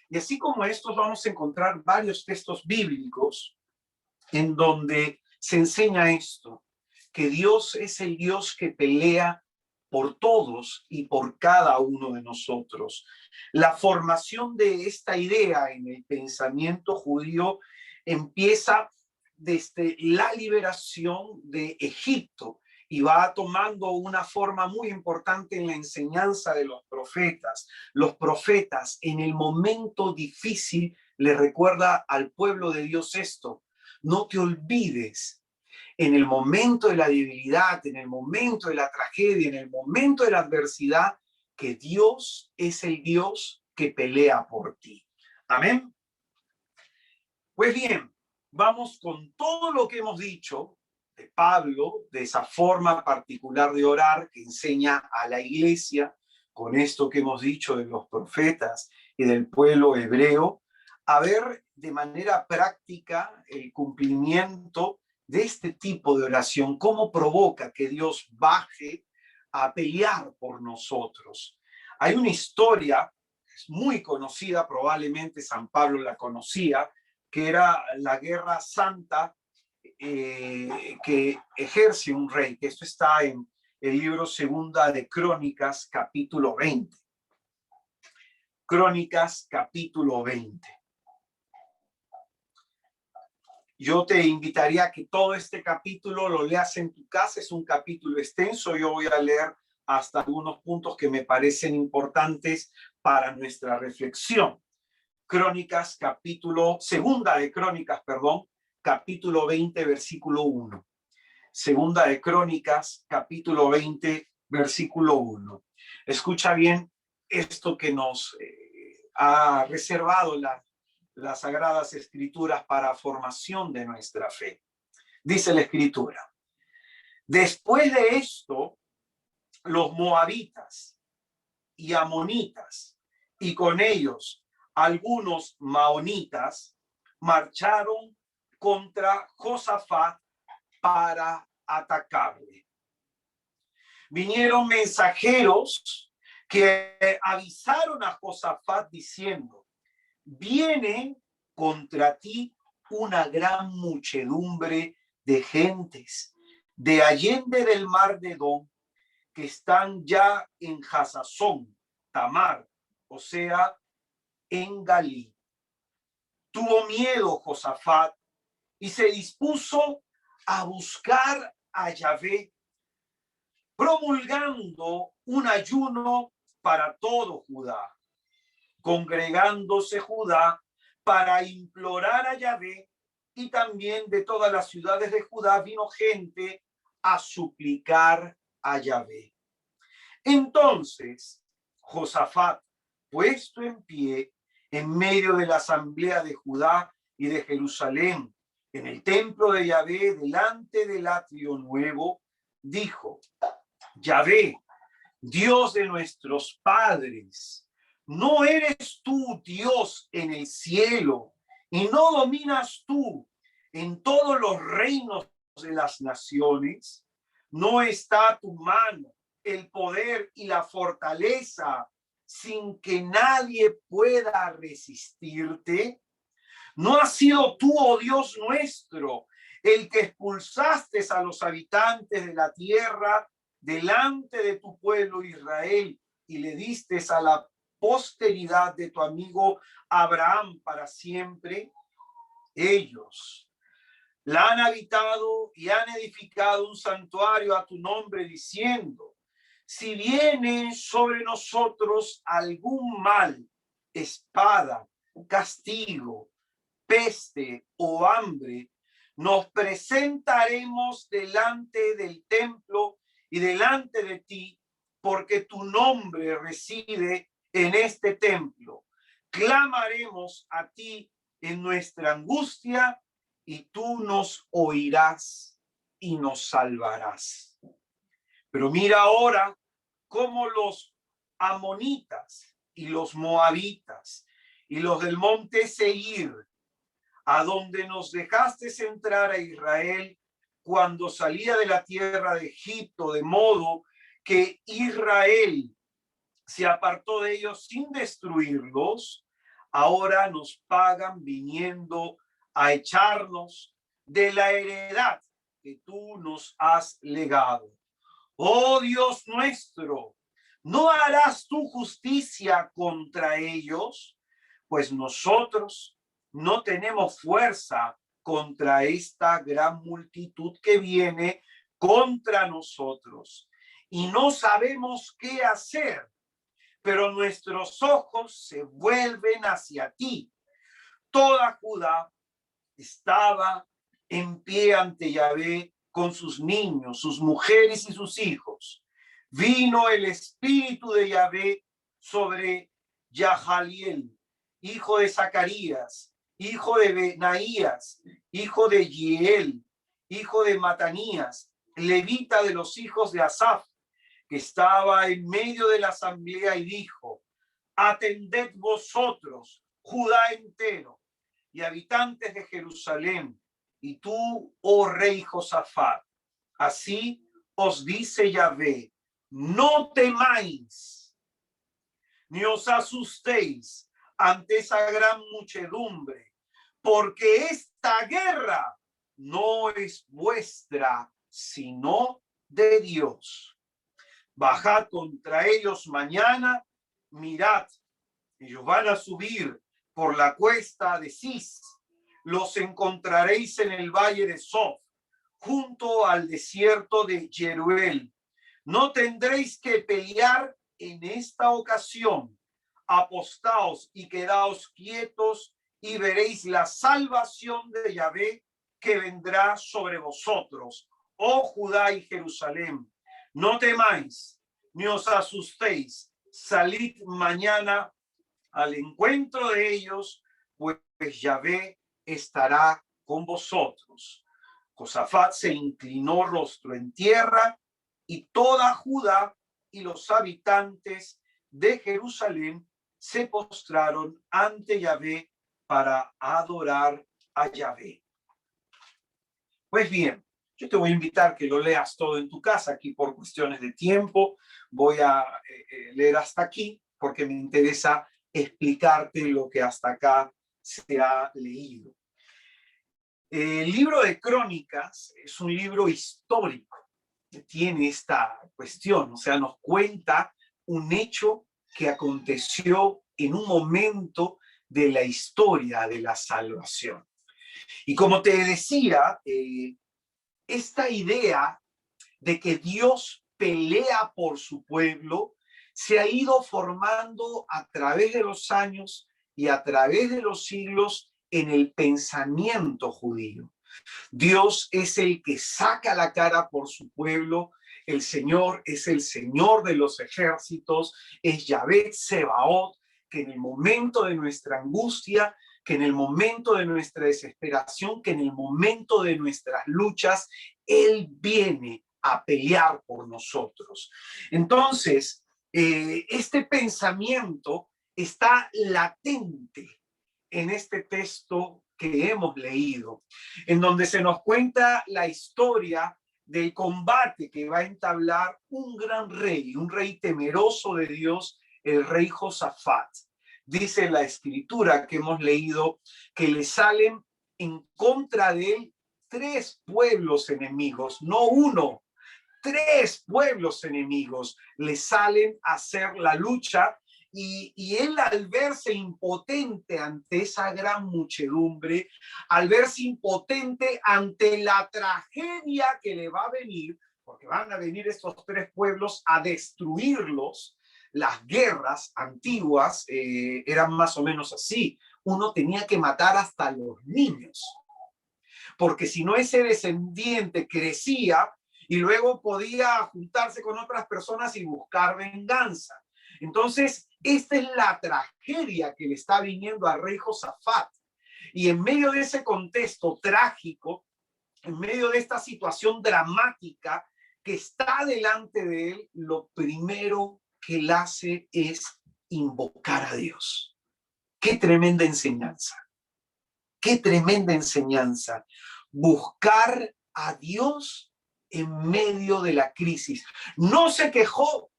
A: Y así como estos vamos a encontrar varios textos bíblicos en donde se enseña esto, que Dios es el Dios que pelea por todos y por cada uno de nosotros. La formación de esta idea en el pensamiento judío empieza desde la liberación de Egipto y va tomando una forma muy importante en la enseñanza de los profetas. Los profetas en el momento difícil le recuerda al pueblo de Dios esto: no te olvides, en el momento de la debilidad, en el momento de la tragedia, en el momento de la adversidad, que Dios es el Dios que pelea por ti. Amén. Pues bien, vamos con todo lo que hemos dicho de Pablo, de esa forma particular de orar que enseña a la iglesia, con esto que hemos dicho de los profetas y del pueblo hebreo, a ver de manera práctica el cumplimiento de este tipo de oración, cómo provoca que Dios baje a pelear por nosotros. Hay una historia muy conocida, probablemente San Pablo la conocía, que era la guerra santa que ejerce un rey, que esto está en el libro Segunda de Crónicas, capítulo 20. Crónicas, capítulo 20. Yo te invitaría a que todo este capítulo lo leas en tu casa. Es un capítulo extenso. Yo voy a leer hasta algunos puntos que me parecen importantes para nuestra reflexión. Crónicas, Segunda de Crónicas, capítulo 20, versículo 1. Segunda de Crónicas, capítulo 20, versículo 1. Escucha bien esto que nos ha reservado las Sagradas Escrituras para formación de nuestra fe. Dice la Escritura: después de esto, los moabitas y amonitas, y con ellos algunos maonitas, marcharon contra Josafat para atacarle. Vinieron mensajeros que avisaron a Josafat diciendo: viene contra ti una gran muchedumbre de gentes de allende del mar de Edom, que están ya en Hazazón Tamar, o sea, en Galí. Tuvo miedo Josafat y se dispuso a buscar a Yahvé, promulgando un ayuno para todo Judá. Congregándose Judá para implorar a Yahvé, y también de todas las ciudades de Judá vino gente a suplicar a Yahvé. Entonces, Josafat, puesto en pie en medio de la asamblea de Judá y de Jerusalén, en el templo de Yahvé, delante del atrio nuevo, dijo: Yahvé, Dios de nuestros padres, ¿no eres tú Dios en el cielo y no dominas tú en todos los reinos de las naciones? ¿No está a tu mano el poder y la fortaleza sin que nadie pueda resistirte? ¿No has sido tú, oh Dios nuestro, el que expulsaste a los habitantes de la tierra delante de tu pueblo Israel y le diste a la posteridad de tu amigo Abraham para siempre? Ellos la han habitado y han edificado un santuario a tu nombre, diciendo: si viene sobre nosotros algún mal, espada, castigo, peste o hambre, nos presentaremos delante del templo y delante de ti, porque tu nombre reside en este templo. Clamaremos a ti en nuestra angustia y tú nos oirás y nos salvarás. Pero mira ahora cómo los amonitas y los moabitas y los del monte Seir, a donde nos dejaste entrar a Israel cuando salía de la tierra de Egipto, de modo que Israel se apartó de ellos sin destruirlos, ahora nos pagan viniendo a echarnos de la heredad que tú nos has legado. Oh Dios nuestro, ¿no harás tú justicia contra ellos? Pues nosotros no tenemos fuerza contra esta gran multitud que viene contra nosotros y no sabemos qué hacer, pero nuestros ojos se vuelven hacia ti. Toda Judá estaba en pie ante Yahvé con sus niños, sus mujeres y sus hijos. Vino el espíritu de Yahvé sobre Yahaliel, hijo de Zacarías, hijo de Benaías, hijo de Yeiel, hijo de Matanías, levita de los hijos de Asaf, que estaba en medio de la asamblea, y dijo: atended vosotros, Judá entero, y habitantes de Jerusalén, y tú, oh rey Josafat, así os dice Yahvé: no temáis, ni os asustéis ante esa gran muchedumbre, porque esta guerra no es vuestra, sino de Dios. Bajad contra ellos mañana, mirad, ellos van a subir por la cuesta de Cis, los encontraréis en el valle de Sof, junto al desierto de Jeruel. No tendréis que pelear en esta ocasión. Apostaos y quedaos quietos y veréis la salvación de Yahvé que vendrá sobre vosotros, oh Judá y Jerusalén. No temáis, ni os asustéis. Salid mañana al encuentro de ellos, pues Yahvé estará con vosotros. Josafat se inclinó rostro en tierra, y toda Judá y los habitantes de Jerusalén se postraron ante Yahvé para adorar a Yahvé. Pues bien, yo te voy a invitar que lo leas todo en tu casa. Aquí, por cuestiones de tiempo, voy a leer hasta aquí, porque me interesa explicarte lo que hasta acá se ha leído. El libro de Crónicas es un libro histórico que tiene esta cuestión, o sea, nos cuenta un hecho que aconteció en un momento de la historia de la salvación. Y como te decía, esta idea de que Dios pelea por su pueblo se ha ido formando a través de los años y a través de los siglos en el pensamiento judío. Dios es el que saca la cara por su pueblo, El Señor es el Señor de los ejércitos, es Yahvé Sebaot, que en el momento de nuestra angustia, que en el momento de nuestra desesperación, que en el momento de nuestras luchas, Él viene a pelear por nosotros. Entonces, este pensamiento está latente en este texto que hemos leído, en donde se nos cuenta la historia del combate que va a entablar un gran rey, un rey temeroso de Dios, el rey Josafat. Dice la escritura que hemos leído que le salen en contra de él 3 pueblos enemigos, no uno, 3 pueblos enemigos le salen a hacer la lucha. Y él, al verse impotente ante esa gran muchedumbre, al verse impotente ante la tragedia que le va a venir, porque van a venir estos 3 pueblos a destruirlos. Las guerras antiguas eran más o menos así. Uno tenía que matar hasta los niños, porque si no, ese descendiente crecía y luego podía juntarse con otras personas y buscar venganza. Entonces, esta es la tragedia que le está viniendo al rey Josafat. Y en medio de ese contexto trágico, en medio de esta situación dramática que está delante de él, lo primero que él hace es invocar a Dios. ¡Qué tremenda enseñanza! ¡Qué tremenda enseñanza! Buscar a Dios en medio de la crisis. No se quejó,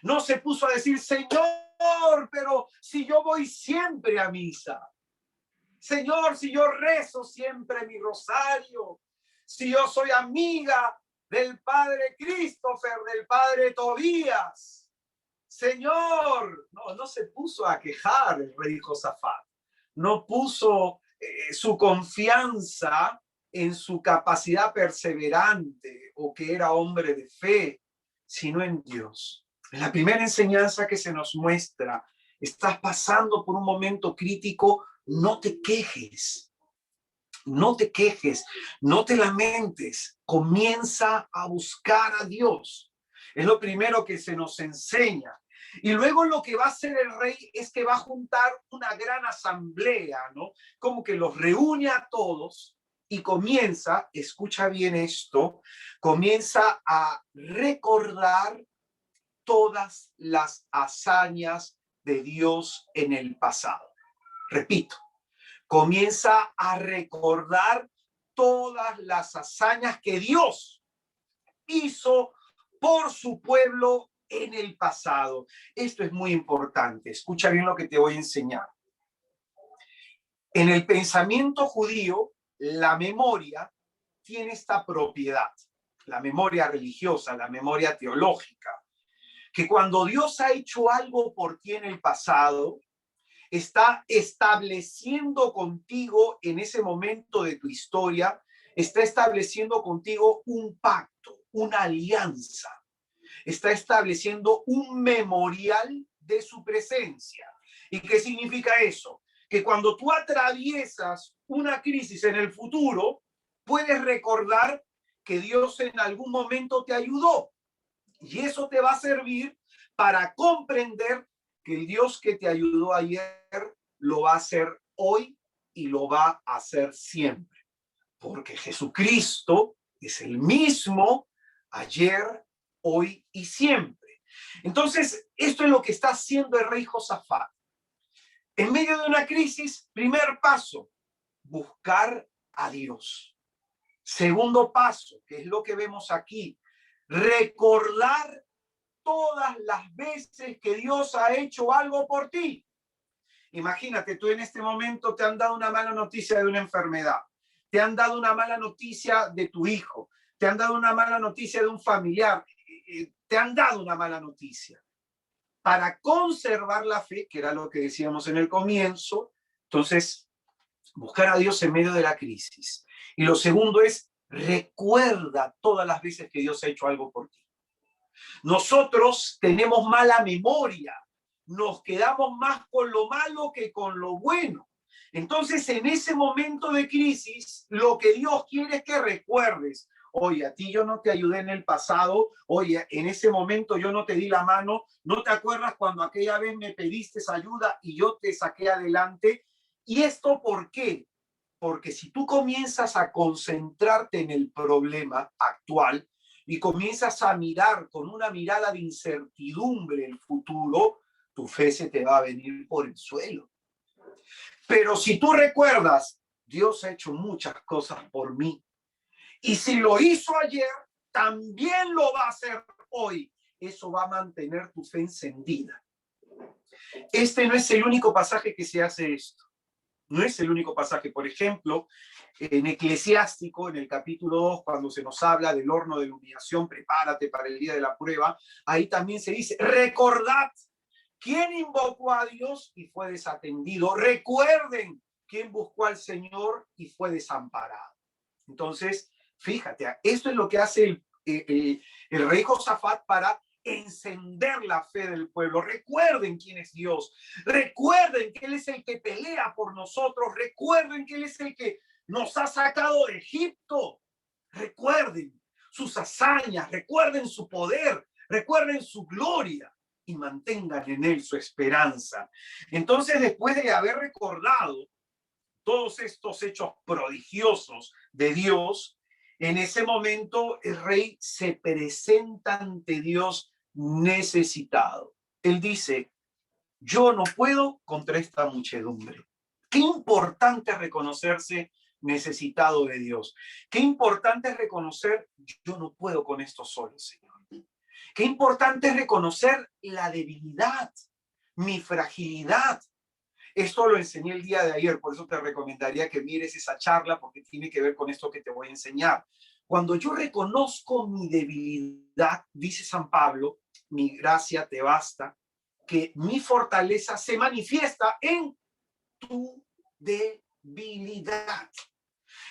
A: no se puso a decir, Señor, pero si yo voy siempre a misa, Señor, si yo rezo siempre mi rosario, si yo soy amiga del padre Christopher, del padre Tobías, Señor, no se puso a quejar el rey Josafat, no puso su confianza en su capacidad perseverante o que era hombre de fe, sino en Dios. La primera enseñanza que se nos muestra, estás pasando por un momento crítico, no te quejes, no te quejes, no te lamentes, comienza a buscar a Dios. Es lo primero que se nos enseña. Y luego lo que va a hacer el rey es que va a juntar una gran asamblea, ¿no? Como que los reúne a todos y comienza, escucha bien esto, comienza a recordar todas las hazañas de Dios en el pasado. Repito, comienza a recordar todas las hazañas que Dios hizo por su pueblo en el pasado. Esto es muy importante. Escucha bien lo que te voy a enseñar. En el pensamiento judío, la memoria tiene esta propiedad, la memoria religiosa, la memoria teológica, que cuando Dios ha hecho algo por ti en el pasado, está estableciendo contigo en ese momento de tu historia, está estableciendo contigo un pacto, una alianza, está estableciendo un memorial de su presencia. ¿Y qué significa eso? Que cuando tú atraviesas una crisis en el futuro, puedes recordar que Dios en algún momento te ayudó. Y eso te va a servir para comprender que el Dios que te ayudó ayer lo va a hacer hoy y lo va a hacer siempre. Porque Jesucristo es el mismo ayer, hoy y siempre. Entonces, esto es lo que está haciendo el rey Josafat. En medio de una crisis, primer paso, buscar a Dios. Segundo paso, que es lo que vemos aquí, recordar todas las veces que Dios ha hecho algo por ti. Imagínate, tú en este momento te han dado una mala noticia de una enfermedad, te han dado una mala noticia de tu hijo, te han dado una mala noticia de un familiar, te han dado una mala noticia. Para conservar la fe, que era lo que decíamos en el comienzo, entonces buscar a Dios en medio de la crisis. Y lo segundo es, recuerda todas las veces que Dios ha hecho algo por ti. Nosotros tenemos mala memoria, nos quedamos más con lo malo que con lo bueno. Entonces, en ese momento de crisis, lo que Dios quiere es que recuerdes, Oye, a ti yo no te ayudé en el pasado. Oye, en ese momento yo no te di la mano. ¿No te acuerdas cuando aquella vez me pediste ayuda y yo te saqué adelante? ¿Y esto por qué? Porque si tú comienzas a concentrarte en el problema actual y comienzas a mirar con una mirada de incertidumbre el futuro, tu fe se te va a venir por el suelo. Pero si tú recuerdas, Dios ha hecho muchas cosas por mí. Y si lo hizo ayer, también lo va a hacer hoy. Eso va a mantener tu fe encendida. Este no es el único pasaje que se hace esto. No es el único pasaje. Por ejemplo, en Eclesiástico, en el capítulo 2, cuando se nos habla del horno de la humillación, prepárate para el día de la prueba, ahí también se dice, recordad quién invocó a Dios y fue desatendido. Recuerden quién buscó al Señor y fue desamparado. Entonces, fíjate, esto es lo que hace el rey Josafat para encender la fe del pueblo. Recuerden quién es Dios. Recuerden que Él es el que pelea por nosotros. Recuerden que Él es el que nos ha sacado de Egipto. Recuerden sus hazañas. Recuerden su poder. Recuerden su gloria y mantengan en Él su esperanza. Entonces, después de haber recordado todos estos hechos prodigiosos de Dios, en ese momento el rey se presenta ante Dios necesitado. Él dice, yo no puedo contra esta muchedumbre. Qué importante es reconocerse necesitado de Dios. Qué importante es reconocer, yo no puedo con esto solo, Señor. Qué importante es reconocer la debilidad, mi fragilidad. Esto lo enseñé el día de ayer, por eso te recomendaría que mires esa charla porque tiene que ver con esto que te voy a enseñar. Cuando yo reconozco mi debilidad, dice San Pablo, mi gracia te basta, que mi fortaleza se manifiesta en tu debilidad.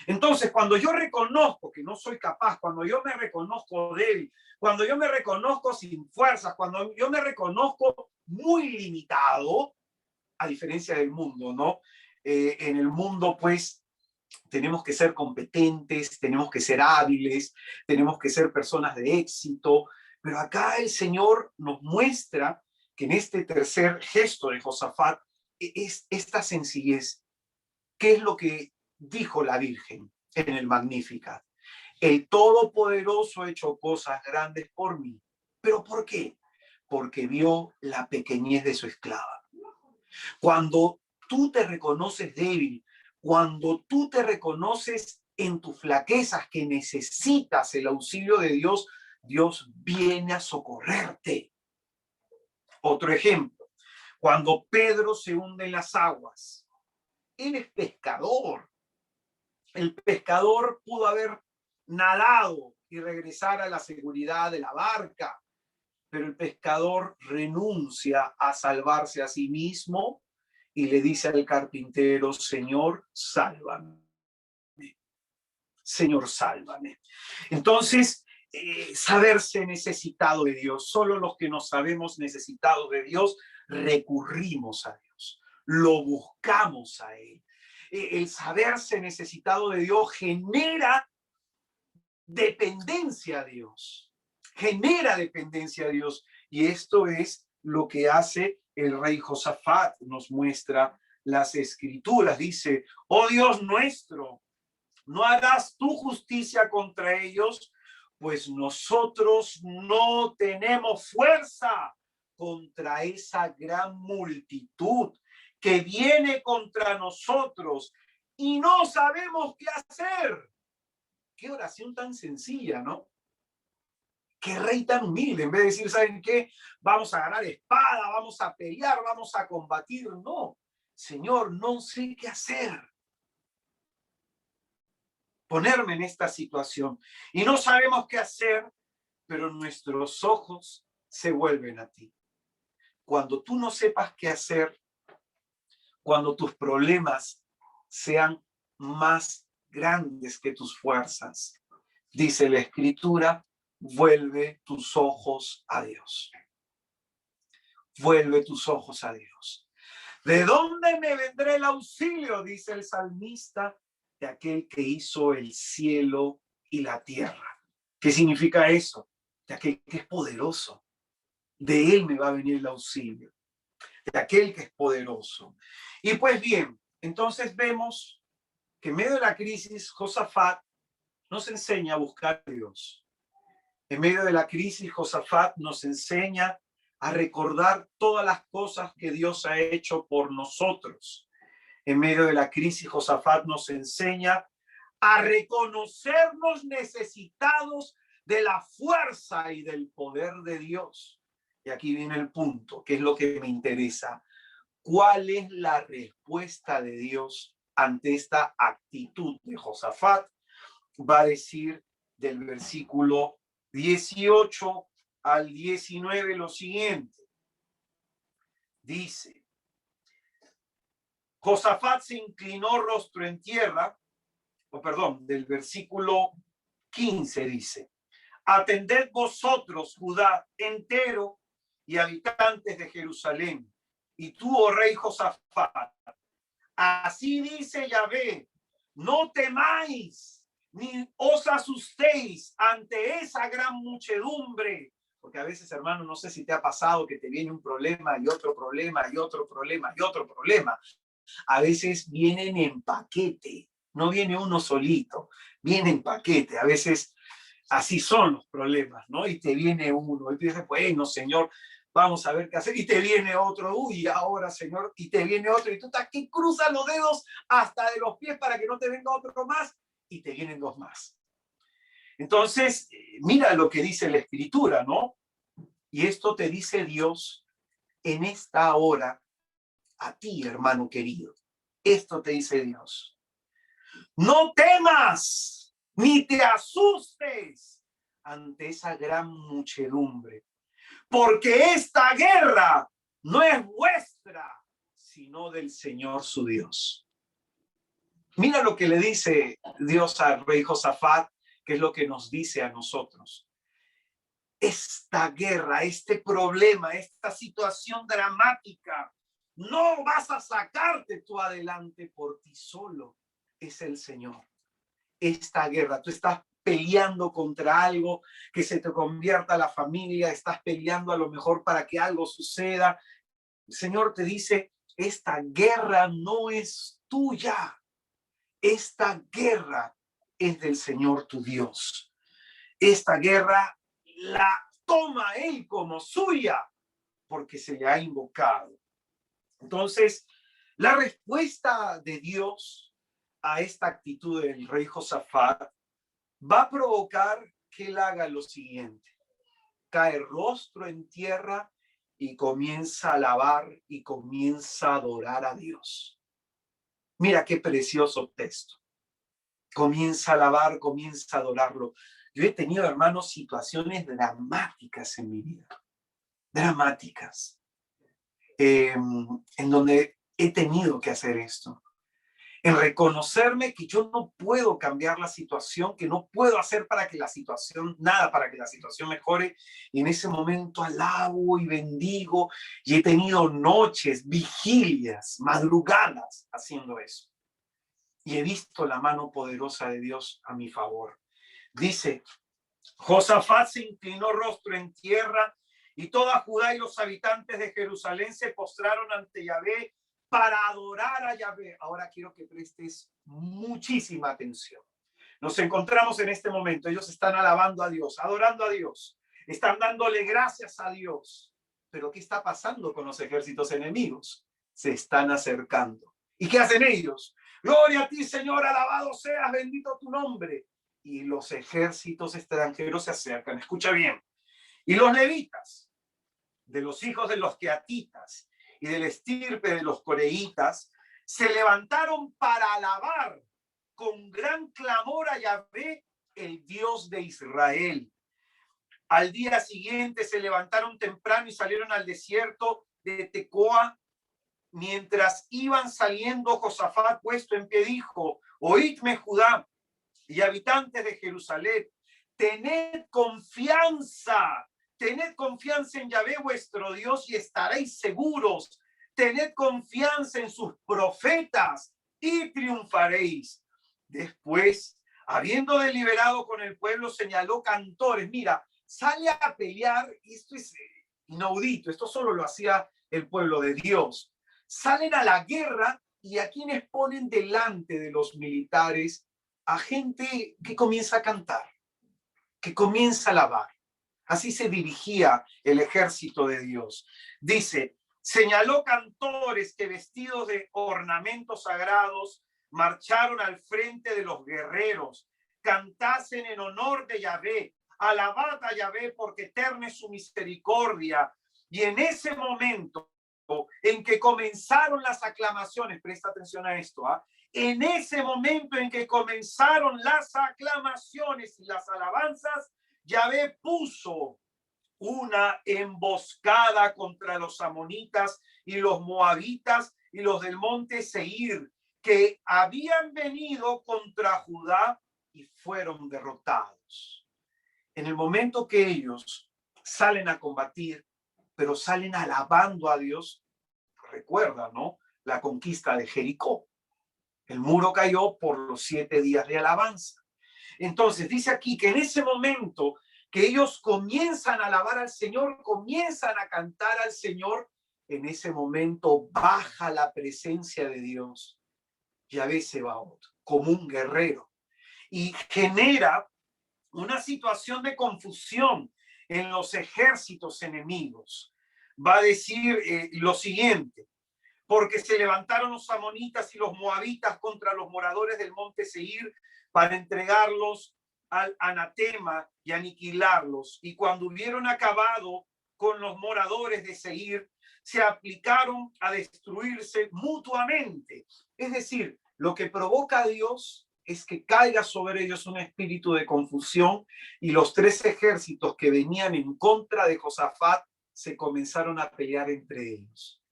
A: Entonces, cuando yo reconozco que no soy capaz, cuando yo me reconozco débil, cuando yo me reconozco sin fuerzas, cuando yo me reconozco muy limitado, a diferencia del mundo, ¿no? En el mundo, pues, tenemos que ser competentes, tenemos que ser hábiles, tenemos que ser personas de éxito, pero acá el Señor nos muestra que en este tercer gesto de Josafat es esta sencillez. ¿Qué es lo que dijo la Virgen en el Magnificat? El Todopoderoso ha hecho cosas grandes por mí. ¿Pero por qué? Porque vio la pequeñez de su esclava. Cuando tú te reconoces débil, cuando tú te reconoces en tus flaquezas que necesitas el auxilio de Dios, Dios viene a socorrerte. Otro ejemplo, cuando Pedro se hunde en las aguas, él es pescador. El pescador pudo haber nadado y regresar a la seguridad de la barca, pero el pescador renuncia a salvarse a sí mismo y le dice al carpintero, Señor, sálvame. Señor, sálvame. Entonces, saberse necesitado de Dios. Solo los que nos sabemos necesitados de Dios recurrimos a Dios. Lo buscamos a Él. El saberse necesitado de Dios genera dependencia a Dios. Genera dependencia a Dios. Y esto es lo que hace el rey Josafat, nos muestra las escrituras. Dice, oh Dios nuestro, no harás tu justicia contra ellos, pues nosotros no tenemos fuerza contra esa gran multitud que viene contra nosotros y no sabemos qué hacer. Qué oración tan sencilla, ¿no? Qué rey tan humilde, en vez de decir, ¿saben qué? Vamos a ganar espada, vamos a pelear, vamos a combatir. No, Señor, no sé qué hacer. Ponerme en esta situación. Y no sabemos qué hacer, pero nuestros ojos se vuelven a ti. Cuando tú no sepas qué hacer, cuando tus problemas sean más grandes que tus fuerzas, dice la Escritura, vuelve tus ojos a Dios. Vuelve tus ojos a Dios. ¿De dónde me vendrá el auxilio? Dice el salmista, de aquel que hizo el cielo y la tierra. ¿Qué significa eso? De aquel que es poderoso. De él me va a venir el auxilio. De aquel que es poderoso. Y pues bien, entonces vemos que en medio de la crisis, Josafat nos enseña a buscar a Dios. En medio de la crisis, Josafat nos enseña a recordar todas las cosas que Dios ha hecho por nosotros. En medio de la crisis, Josafat nos enseña a reconocernos necesitados de la fuerza y del poder de Dios. Y aquí viene el punto, que es lo que me interesa. ¿Cuál es la respuesta de Dios ante esta actitud de Josafat? Va a decir del versículo 18 al 19 lo siguiente. Dice, Josafat se inclinó rostro en tierra, del versículo 15 dice, atended vosotros, Judá entero y habitantes de Jerusalén, y tú, oh rey Josafat, así dice Yahvé, no temáis ni os asustéis ante esa gran muchedumbre, porque a veces, hermano, no sé si te ha pasado que te viene un problema y otro problema y otro problema y otro problema. A veces vienen en paquete, no viene uno solito, viene en paquete. A veces así son los problemas, ¿no? Y te viene uno, y te dice, bueno, Señor, vamos a ver qué hacer. Y te viene otro, uy, ahora, Señor, y te viene otro, y tú estás aquí, cruzas los dedos hasta de los pies para que no te venga otro más, y te vienen dos más. Entonces, mira lo que dice la Escritura, ¿no? Y esto te dice Dios en esta hora a ti, hermano querido. Esto te dice Dios. No temas, ni te asustes ante esa gran muchedumbre, porque esta guerra no es vuestra, sino del Señor su Dios. Mira lo que le dice Dios al rey Josafat, que es lo que nos dice a nosotros. Esta guerra, este problema, esta situación dramática, no vas a sacarte tú adelante por ti solo. Es el Señor. Esta guerra, tú estás peleando contra algo que se te convierta a la familia, estás peleando a lo mejor para que algo suceda. El Señor te dice, esta guerra no es tuya. Esta guerra es del Señor tu Dios. Esta guerra la toma Él como suya porque se le ha invocado. Entonces, la respuesta de Dios a esta actitud del rey Josafat va a provocar que él haga lo siguiente. Cae rostro en tierra y comienza a alabar y comienza a adorar a Dios. Mira qué precioso texto. Comienza a alabar, comienza a adorarlo. Yo he tenido, hermanos, situaciones dramáticas en mi vida. Dramáticas. En donde he tenido que hacer esto. En reconocerme que yo no puedo cambiar la situación, que no puedo hacer nada para que la situación mejore. Y en ese momento alabo y bendigo y he tenido noches, vigilias, madrugadas haciendo eso. Y he visto la mano poderosa de Dios a mi favor. Dice, Josafat se inclinó rostro en tierra y toda Judá y los habitantes de Jerusalén se postraron ante Yahvé para adorar a Yahvé. Ahora quiero que prestes muchísima atención. Nos encontramos en este momento. Ellos están alabando a Dios, adorando a Dios. Están dándole gracias a Dios. Pero ¿qué está pasando con los ejércitos enemigos? Se están acercando. ¿Y qué hacen ellos? Gloria a ti, Señor, alabado seas, bendito tu nombre. Y los ejércitos extranjeros se acercan. Escucha bien. Y los levitas, de los hijos de los queatitas y del estirpe de los coreitas, se levantaron para alabar con gran clamor a Yahvé, el Dios de Israel. Al día siguiente se levantaron temprano y salieron al desierto de Tecoa. Mientras iban saliendo, Josafat, puesto en pie, dijo: oídme, Judá y habitantes de Jerusalén, tened confianza en Yahvé vuestro Dios y estaréis seguros. Tened confianza en sus profetas y triunfaréis. Después Habiendo deliberado con el pueblo, señaló cantores. Mira, sale a pelear, y esto es inaudito, esto solo lo hacía el pueblo de Dios. Salen a la guerra y a quienes ponen delante de los militares, a gente que comienza a cantar, que comienza a alabar. Así se dirigía el ejército de Dios. Dice, señaló cantores que vestidos de ornamentos sagrados marcharon al frente de los guerreros, cantasen en honor de Yahvé, alabad a Yahvé porque eterna es su misericordia. Y en ese momento en que comenzaron las aclamaciones, presta atención a esto, en ese momento en que comenzaron las aclamaciones y las alabanzas, Yahvé puso una emboscada contra los amonitas y los moabitas y los del monte Seir, que habían venido contra Judá y fueron derrotados. En el momento que ellos salen a combatir, pero salen alabando a Dios, recuerda, ¿no? La conquista de Jericó. El muro cayó por los 7 días de alabanza. Entonces dice aquí que en ese momento que ellos comienzan a alabar al Señor, comienzan a cantar al Señor, en ese momento baja la presencia de Dios. Yahvé Sebaot, como un guerrero, y genera una situación de confusión en los ejércitos enemigos. Va a decir lo siguiente: porque se levantaron los amonitas y los moabitas contra los moradores del monte Seir para entregarlos al anatema y aniquilarlos. Y cuando hubieron acabado con los moradores de Seir, se aplicaron a destruirse mutuamente. Es decir, lo que provoca a Dios es que caiga sobre ellos un espíritu de confusión, y los 3 ejércitos que venían en contra de Josafat se comenzaron a pelear entre ellos.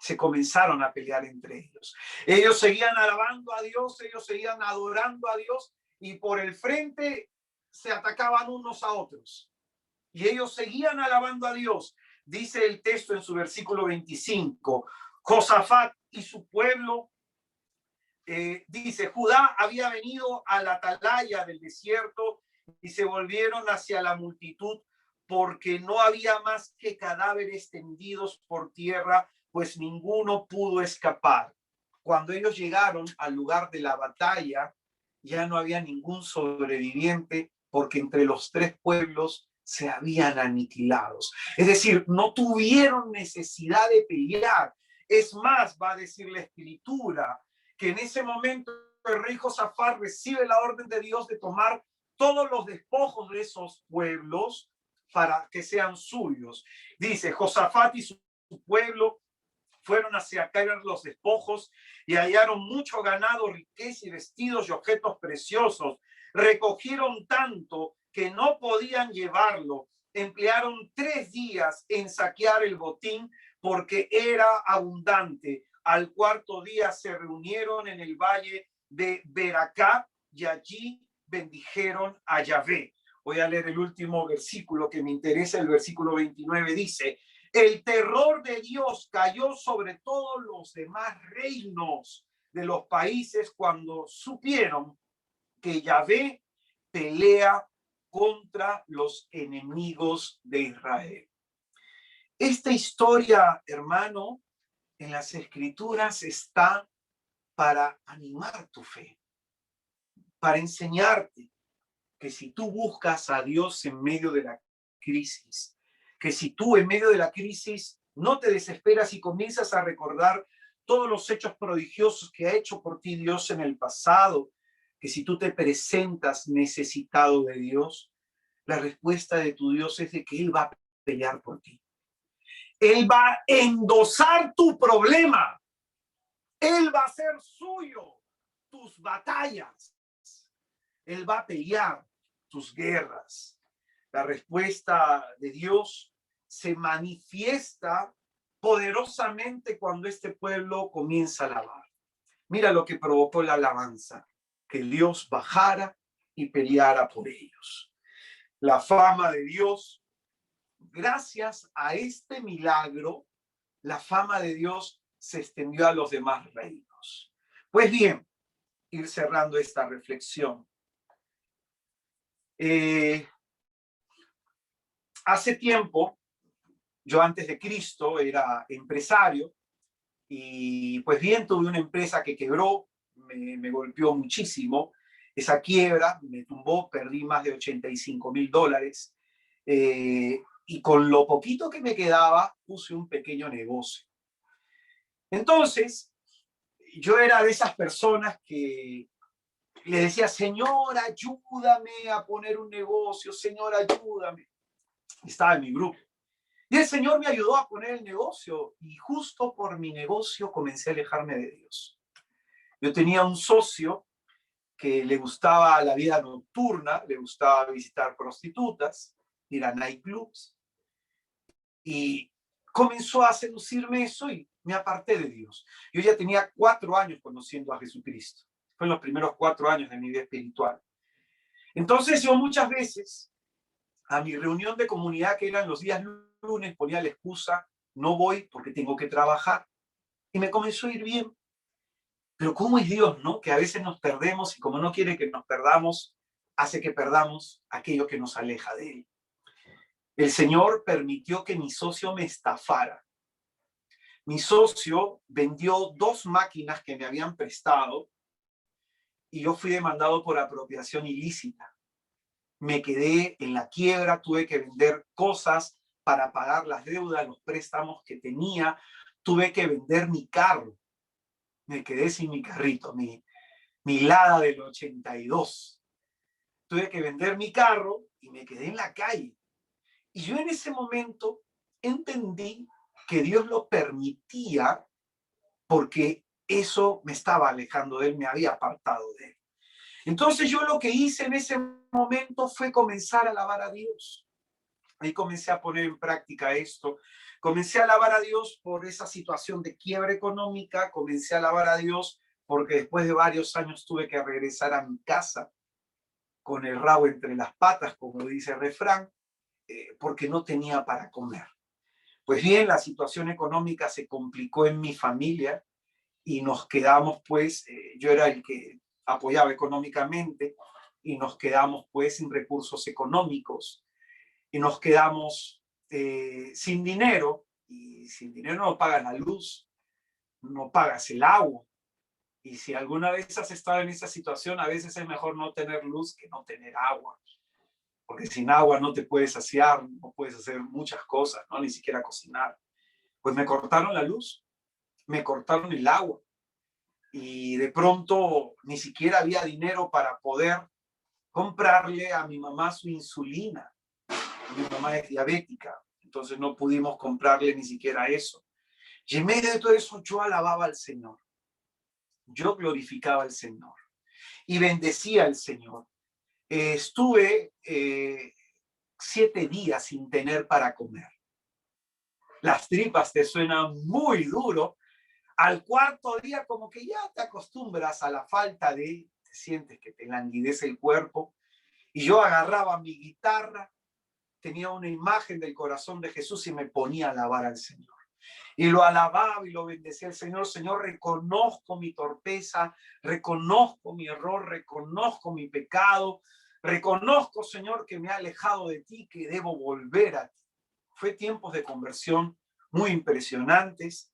A: Se comenzaron a pelear entre ellos. Ellos seguían alabando a Dios, ellos seguían adorando a Dios, y por el frente se atacaban unos a otros. Y ellos seguían alabando a Dios. Dice el texto en su versículo 25, Josafat y su pueblo, dice, Judá había venido a la atalaya del desierto y se volvieron hacia la multitud porque no había más que cadáveres tendidos por tierra, pues ninguno pudo escapar. Cuando ellos llegaron al lugar de la batalla, ya no había ningún sobreviviente, porque entre los 3 pueblos se habían aniquilado. Es decir, no tuvieron necesidad de pelear. Es más, va a decir la escritura, que en ese momento el rey Josafat recibe la orden de Dios de tomar todos los despojos de esos pueblos para que sean suyos. Dice, Josafat y su pueblo fueron hacia caer los despojos y hallaron mucho ganado, riqueza y vestidos y objetos preciosos. Recogieron tanto que no podían llevarlo. Emplearon 3 días en saquear el botín porque era abundante. Al 4º día se reunieron en el valle de Beracá y allí bendijeron a Yahvé. Voy a leer el último versículo que me interesa, el versículo 29 dice: el terror de Dios cayó sobre todos los demás reinos de los países cuando supieron que Yahvé pelea contra los enemigos de Israel. Esta historia, hermano, en las Escrituras está para animar tu fe, para enseñarte que si tú buscas a Dios en medio de la crisis, que si tú en medio de la crisis no te desesperas y comienzas a recordar todos los hechos prodigiosos que ha hecho por ti Dios en el pasado, que si tú te presentas necesitado de Dios, la respuesta de tu Dios es de que Él va a pelear por ti. Él va a endosar tu problema. Él va a hacer suyo tus batallas. Él va a pelear tus guerras. La respuesta de Dios se manifiesta poderosamente cuando este pueblo comienza a alabar. Mira lo que provocó la alabanza: que Dios bajara y peleara por ellos. La fama de Dios, gracias a este milagro, la fama de Dios se extendió a los demás reinos. Pues bien, ir cerrando esta reflexión. Hace tiempo, yo antes de Cristo era empresario y pues bien tuve una empresa que quebró, me golpeó muchísimo. Esa quiebra me tumbó, perdí más de $85,000. Y con lo poquito que me quedaba, puse un pequeño negocio. Entonces, yo era de esas personas que le decía, Señor, ayúdame a poner un negocio, Señor, ayúdame. Estaba en mi grupo. Y el Señor me ayudó a poner el negocio y justo por mi negocio comencé a alejarme de Dios. Yo tenía un socio que le gustaba la vida nocturna, le gustaba visitar prostitutas, ir a nightclubs, y comenzó a seducirme eso y me aparté de Dios. Yo ya tenía 4 años conociendo a Jesucristo. Fueron los primeros 4 años de mi vida espiritual. Entonces yo muchas veces a mi reunión de comunidad, que eran los días lunes, ponía la excusa, no voy porque tengo que trabajar. Y me comenzó a ir bien. Pero cómo es Dios, ¿no? Que a veces nos perdemos y como no quiere que nos perdamos, hace que perdamos aquello que nos aleja de Él. El Señor permitió que mi socio me estafara. Mi socio vendió 2 máquinas que me habían prestado y yo fui demandado por apropiación ilícita. Me quedé en la quiebra, tuve que vender cosas para pagar las deudas, los préstamos que tenía, tuve que vender mi carro. Me quedé sin mi carrito, mi Lada del 82. Tuve que vender mi carro y me quedé en la calle. Y yo en ese momento entendí que Dios lo permitía porque eso me estaba alejando de Él, me había apartado de Él. Entonces yo lo que hice en ese momento fue comenzar a alabar a Dios. Ahí comencé a poner en práctica esto. Comencé a alabar a Dios por esa situación de quiebra económica. Comencé a alabar a Dios porque después de varios años tuve que regresar a mi casa con el rabo entre las patas, como dice el refrán, porque no tenía para comer. Pues bien, la situación económica se complicó en mi familia y nos quedamos, pues, yo era el que apoyaba económicamente y nos quedamos, pues, sin recursos económicos y nos quedamos sin dinero, y sin dinero no pagas la luz, no pagas el agua. Y si alguna vez has estado en esa situación, a veces es mejor no tener luz que no tener agua. Porque sin agua no te puedes saciar, no puedes hacer muchas cosas, ¿no? Ni siquiera cocinar. Pues me cortaron la luz, me cortaron el agua. Y de pronto ni siquiera había dinero para poder comprarle a mi mamá su insulina. Mi mamá es diabética, entonces no pudimos comprarle ni siquiera eso. Y en medio de todo eso yo alababa al Señor. Yo glorificaba al Señor y bendecía al Señor. Estuve 7 días sin tener para comer. Las tripas te suenan muy duro. Al 4.º día como que ya te acostumbras a la falta te sientes que te languidece el cuerpo. Y yo agarraba mi guitarra, tenía una imagen del corazón de Jesús y me ponía a alabar al Señor. Y lo alababa y lo bendecía al Señor. Señor, reconozco mi torpeza, reconozco mi error, reconozco mi pecado, reconozco, Señor, que me he alejado de ti, que debo volver a ti. Fue tiempos de conversión muy impresionantes.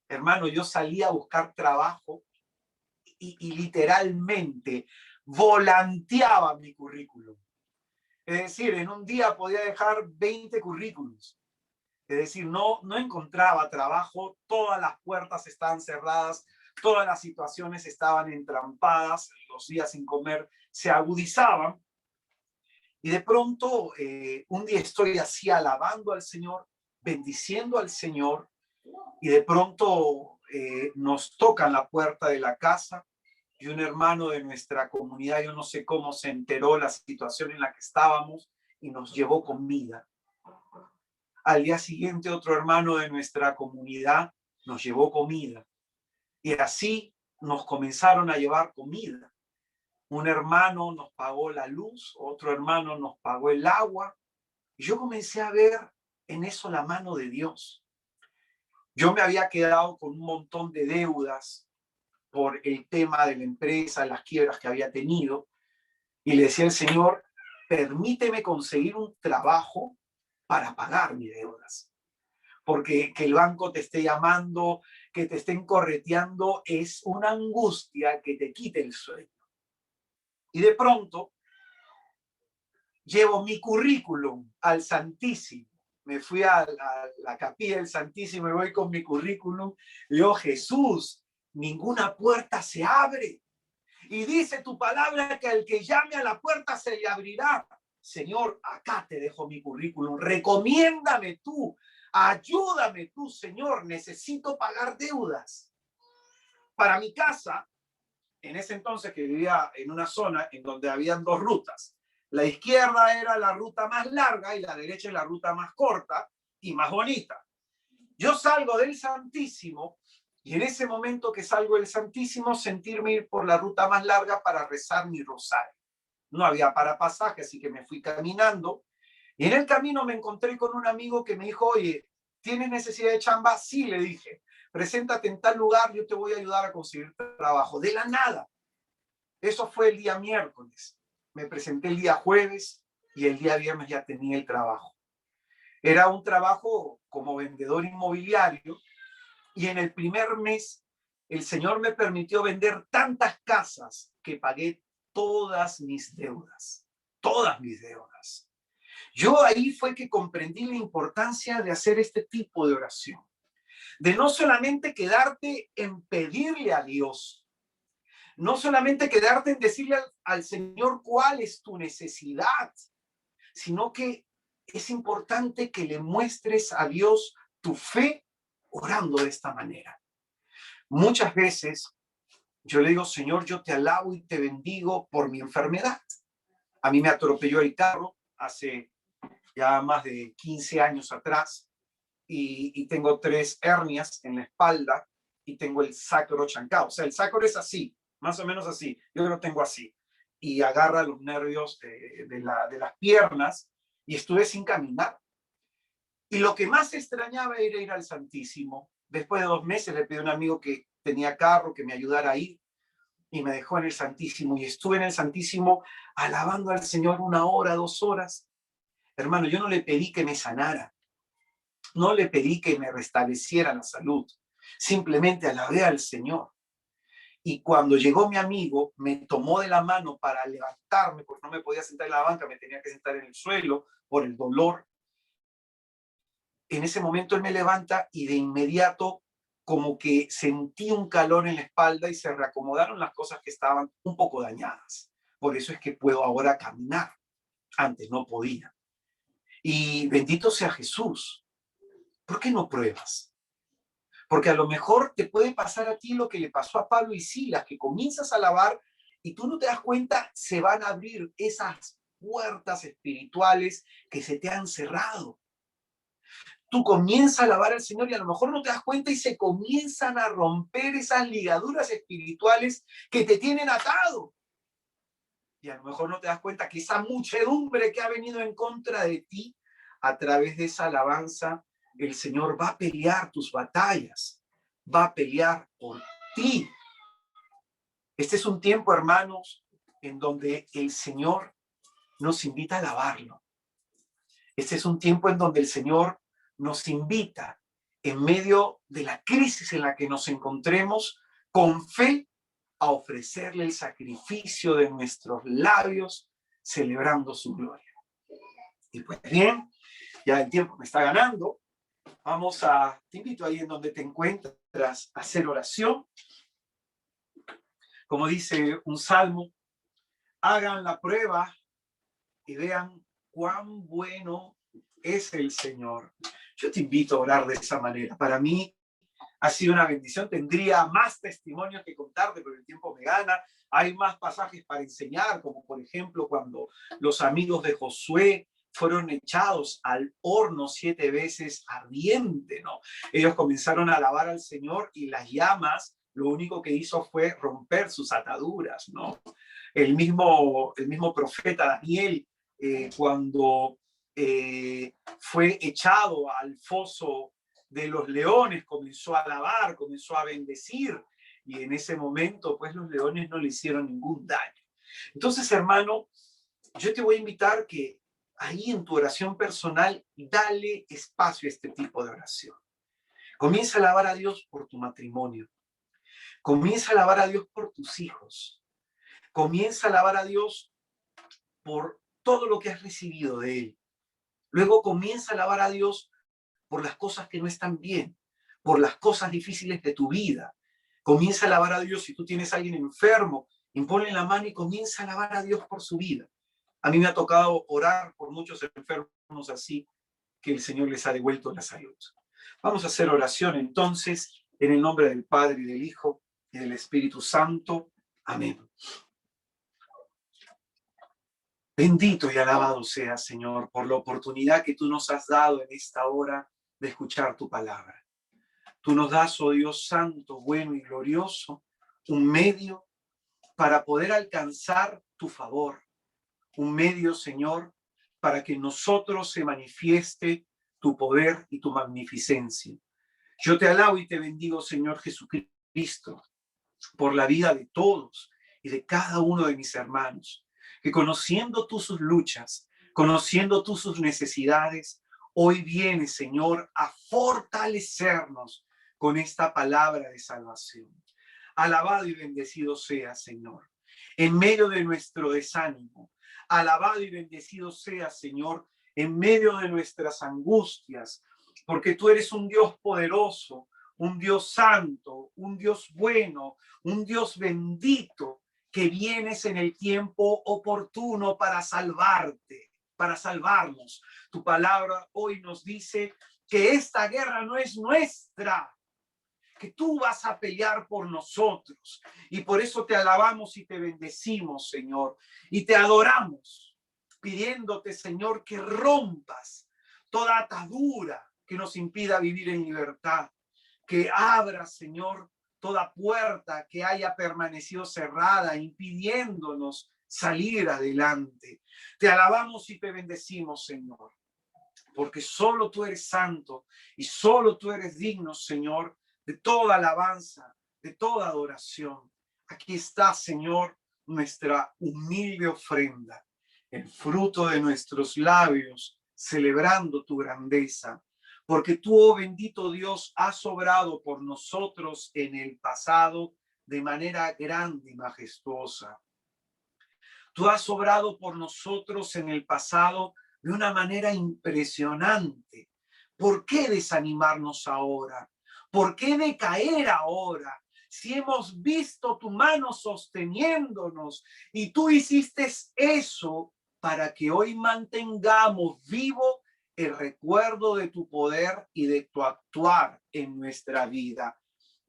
A: Hermano, yo salí a buscar trabajo y literalmente volanteaba mi currículum. Es decir, en un día podía dejar 20 currículums. Es decir, no encontraba trabajo, todas las puertas estaban cerradas, todas las situaciones estaban entrampadas, los días sin comer se agudizaban. Y de pronto, un día estoy así alabando al Señor, bendiciendo al Señor, y de pronto nos tocan la puerta de la casa y un hermano de nuestra comunidad, yo no sé cómo se enteró la situación en la que estábamos y nos llevó comida. Al día siguiente otro hermano de nuestra comunidad nos llevó comida y así nos comenzaron a llevar comida. Un hermano nos pagó la luz, otro hermano nos pagó el agua y yo comencé a ver en eso la mano de Dios. Yo me había quedado con un montón de deudas por el tema de la empresa, las quiebras que había tenido, y le decía al Señor, permíteme conseguir un trabajo para pagar mis deudas. Porque que el banco te esté llamando, que te estén correteando, es una angustia que te quite el sueño. Y de pronto, llevo mi currículum al Santísimo. Me fui a la capilla del Santísimo y voy con mi currículum. Y digo, Jesús, ninguna puerta se abre. Y dice tu palabra que al que llame a la puerta se le abrirá. Señor, acá te dejo mi currículum. Recomiéndame tú. Ayúdame tú, Señor. Necesito pagar deudas. Para mi casa, en ese entonces que vivía en una zona en donde habían dos rutas. La izquierda era la ruta más larga y la derecha es la ruta más corta y más bonita. Yo salgo del Santísimo y en ese momento que salgo del Santísimo sentirme ir por la ruta más larga para rezar mi rosario. No había parapasaje, así que me fui caminando y en el camino me encontré con un amigo que me dijo, oye, ¿tienes necesidad de chamba? Sí, le dije, preséntate en tal lugar, yo te voy a ayudar a conseguir trabajo. De la nada. Eso fue el día miércoles. Me presenté el día jueves y el día viernes ya tenía el trabajo. Era un trabajo como vendedor inmobiliario y en el primer mes el Señor me permitió vender tantas casas que pagué todas mis deudas. Todas mis deudas. Yo ahí fue que comprendí la importancia de hacer este tipo de oración. De no solamente quedarte en pedirle a Dios, no solamente quedarte en decirle al Señor cuál es tu necesidad, sino que es importante que le muestres a Dios tu fe orando de esta manera. Muchas veces yo le digo, Señor, yo te alabo y te bendigo por mi enfermedad. A mí me atropelló el carro hace ya más de 15 años atrás y tengo 3 hernias en la espalda y tengo el sacro chancado. O sea, el sacro es así, más o menos así. Yo lo tengo así. Y agarra los nervios de las piernas y estuve sin caminar. Y lo que más extrañaba era ir al Santísimo. Después de 2 meses le pedí a un amigo que tenía carro que me ayudara a ir y me dejó en el Santísimo. Y estuve en el Santísimo alabando al Señor 1 hora, 2 horas. Hermano, yo no le pedí que me sanara. No le pedí que me restableciera la salud. Simplemente alabé al Señor. Y cuando llegó mi amigo, me tomó de la mano para levantarme, porque no me podía sentar en la banca, me tenía que sentar en el suelo por el dolor. En ese momento él me levanta y de inmediato como que sentí un calor en la espalda y se reacomodaron las cosas que estaban un poco dañadas. Por eso es que puedo ahora caminar. Antes no podía. Y bendito sea Jesús. ¿Por qué no pruebas? Porque a lo mejor te puede pasar a ti lo que le pasó a Pablo y Silas, que comienzas a alabar y tú no te das cuenta, se van a abrir esas puertas espirituales que se te han cerrado. Tú comienzas a alabar al Señor y a lo mejor no te das cuenta y se comienzan a romper esas ligaduras espirituales que te tienen atado. Y a lo mejor no te das cuenta que esa muchedumbre que ha venido en contra de ti, a través de esa alabanza, el Señor va a pelear tus batallas, va a pelear por ti. Este es un tiempo, hermanos, en donde el Señor nos invita a alabarlo. Este es un tiempo en donde el Señor nos invita, en medio de la crisis en la que nos encontremos, con fe, a ofrecerle el sacrificio de nuestros labios, celebrando su gloria. Y pues bien, ya el tiempo me está ganando. Te invito ahí en donde te encuentras a hacer oración. Como dice un salmo, hagan la prueba y vean cuán bueno es el Señor. Yo te invito a orar de esa manera. Para mí ha sido una bendición. Tendría más testimonios que contarte, pero el tiempo me gana. Hay más pasajes para enseñar, como por ejemplo cuando los amigos de Josué fueron echados al horno 7 veces ardiente, ¿no? Ellos comenzaron a alabar al Señor y las llamas lo único que hizo fue romper sus ataduras, ¿no? El mismo profeta Daniel, cuando fue echado al foso de los leones, comenzó a alabar, comenzó a bendecir, y en ese momento pues los leones no le hicieron ningún daño. Entonces, hermano, yo te voy a invitar que ahí en tu oración personal, dale espacio a este tipo de oración. Comienza a alabar a Dios por tu matrimonio. Comienza a alabar a Dios por tus hijos. Comienza a alabar a Dios por todo lo que has recibido de Él. Luego comienza a alabar a Dios por las cosas que no están bien, por las cosas difíciles de tu vida. Comienza a alabar a Dios si tú tienes a alguien enfermo, imponle la mano y comienza a alabar a Dios por su vida. A mí me ha tocado orar por muchos enfermos así, que el Señor les ha devuelto la salud. Vamos a hacer oración entonces, en el nombre del Padre y del Hijo y del Espíritu Santo. Amén. Bendito y alabado sea, Señor, por la oportunidad que tú nos has dado en esta hora de escuchar tu palabra. Tú nos das, oh Dios santo, bueno y glorioso, un medio para poder alcanzar tu favor. Un medio, Señor, para que en nosotros se manifieste tu poder y tu magnificencia. Yo te alabo y te bendigo, Señor Jesucristo, por la vida de todos y de cada uno de mis hermanos, que conociendo tú sus luchas, conociendo tú sus necesidades, hoy vienes, Señor, a fortalecernos con esta palabra de salvación. Alabado y bendecido sea, Señor, en medio de nuestro desánimo. Alabado y bendecido sea, Señor, en medio de nuestras angustias, porque tú eres un Dios poderoso, un Dios santo, un Dios bueno, un Dios bendito, que vienes en el tiempo oportuno para salvarte, para salvarnos. Tu palabra hoy nos dice que esta guerra no es nuestra, que tú vas a pelear por nosotros. Y por eso te alabamos y te bendecimos, Señor, y te adoramos, pidiéndote, Señor, que rompas toda atadura que nos impida vivir en libertad, que abra, Señor, toda puerta que haya permanecido cerrada, impidiéndonos salir adelante. Te alabamos y te bendecimos, Señor, porque solo tú eres santo y solo tú eres digno, Señor, de toda alabanza, de toda adoración. Aquí está, Señor, nuestra humilde ofrenda, el fruto de nuestros labios, celebrando tu grandeza, porque tú, oh bendito Dios, has obrado por nosotros en el pasado de manera grande y majestuosa. Tú has obrado por nosotros en el pasado de una manera impresionante. ¿Por qué desanimarnos ahora? ¿Por qué decaer ahora? Si hemos visto tu mano sosteniéndonos y tú hiciste eso para que hoy mantengamos vivo el recuerdo de tu poder y de tu actuar en nuestra vida.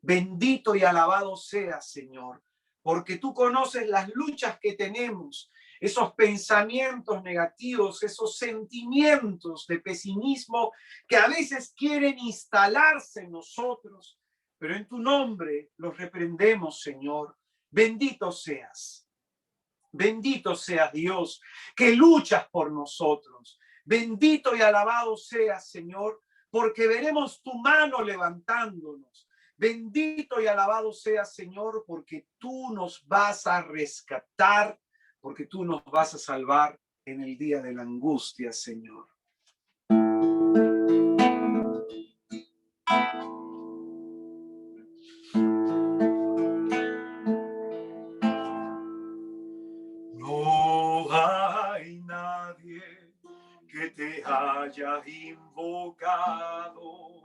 A: Bendito y alabado seas, Señor, porque tú conoces las luchas que tenemos, esos pensamientos negativos, esos sentimientos de pesimismo que a veces quieren instalarse en nosotros, pero en tu nombre los reprendemos, Señor. Bendito seas Dios, que luchas por nosotros. Bendito y alabado seas, Señor, porque veremos tu mano levantándonos. Bendito y alabado seas, Señor, porque tú nos vas a rescatar, porque tú nos vas a salvar en el día de la angustia, Señor. No hay nadie que te haya invocado,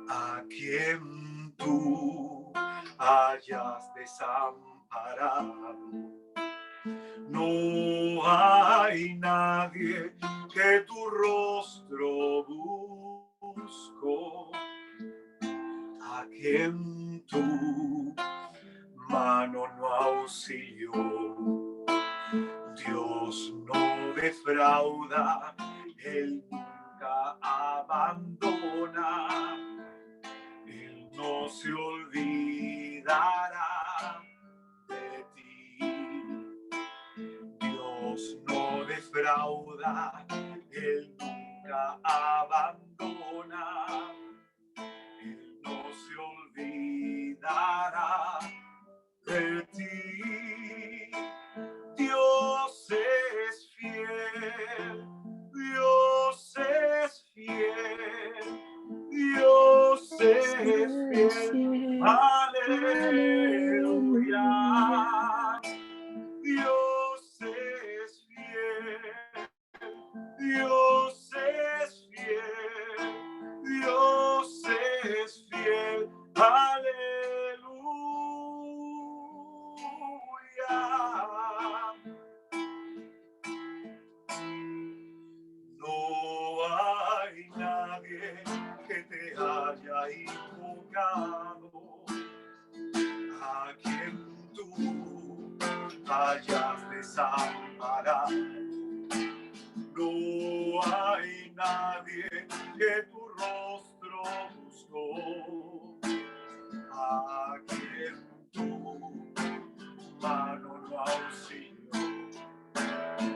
A: a quien tú hayas desamparado. No hay nadie que tu rostro busco, a quien tu mano no auxilió. Dios no defrauda, Él nunca abandona, Él no se olvidará de ti. Dios no defrauda, Él nunca abandona, Él no se olvidará separará de ti. Dios es fiel, Dios es fiel, Dios es fiel. Aleluya. Dios es fiel, Dios es fiel, Dios es fiel. Aleluya. No hay nadie que te haya invocado, a quien tú hayas desamparado. No hay nadie que tu rostro buscó, a quien tu mano no auxilió.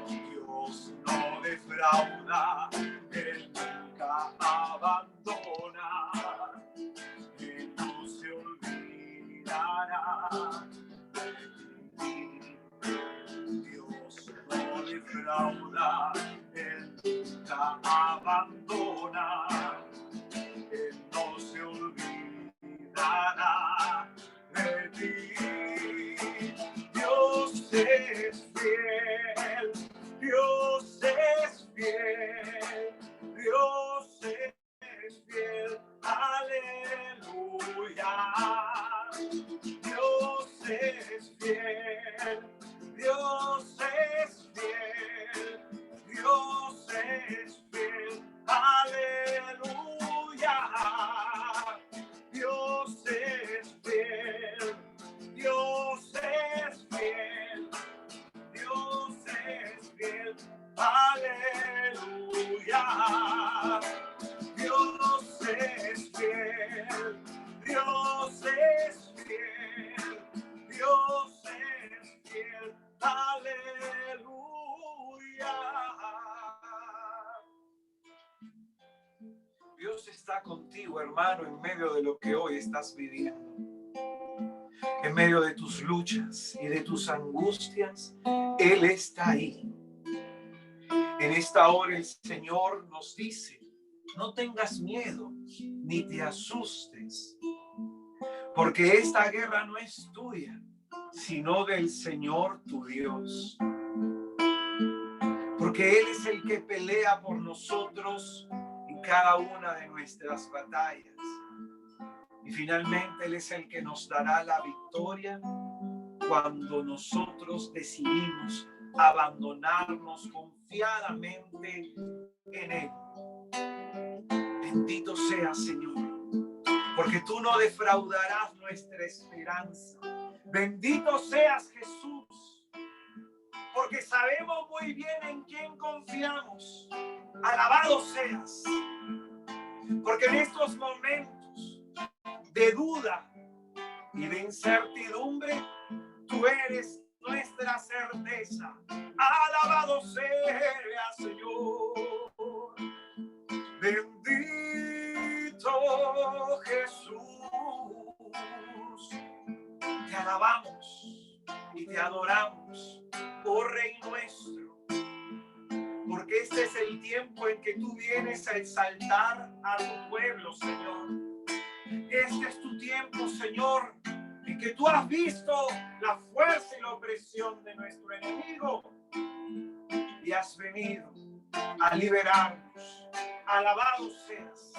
A: Dios no defrauda, Él nunca abandona, Él no se olvidará de ti. Dios no defrauda, Él nunca abandona, Él no se olvidará de ti. Dios es fiel, Dios es fiel, Dios es fiel. Aleluya. Dios es fiel, Dios es fiel, Dios es fiel. Aleluya. Dios es fiel, Dios es fiel, Dios es fiel. Aleluya. Dios es fiel, Dios es fiel, Dios es fiel. Aleluya. Dios está contigo, hermano, en medio de lo que hoy estás viviendo. En medio de tus luchas y de tus angustias, Él está ahí. En esta hora el Señor nos dice: no tengas miedo, ni te asustes, porque esta guerra no es tuya, sino del Señor tu Dios. Porque Él es el que pelea por nosotros en cada una de nuestras batallas. Y finalmente Él es el que nos dará la victoria cuando nosotros decidimos abandonarnos confiadamente en Él. Bendito sea, Señor, porque tú no defraudarás nuestra esperanza. Bendito seas, Jesús, porque sabemos muy bien en quién confiamos. Alabado seas, porque en estos momentos de duda y de incertidumbre, tú eres nuestra certeza. Alabado sea, Señor. Bendito Jesús. Te alabamos y te adoramos, oh Rey nuestro, porque este es el tiempo en que tú vienes a exaltar a tu pueblo, Señor. Este es tu tiempo, Señor, en que tú has visto la fuerza y la opresión de nuestro enemigo y has venido a liberarnos. Alabado seas,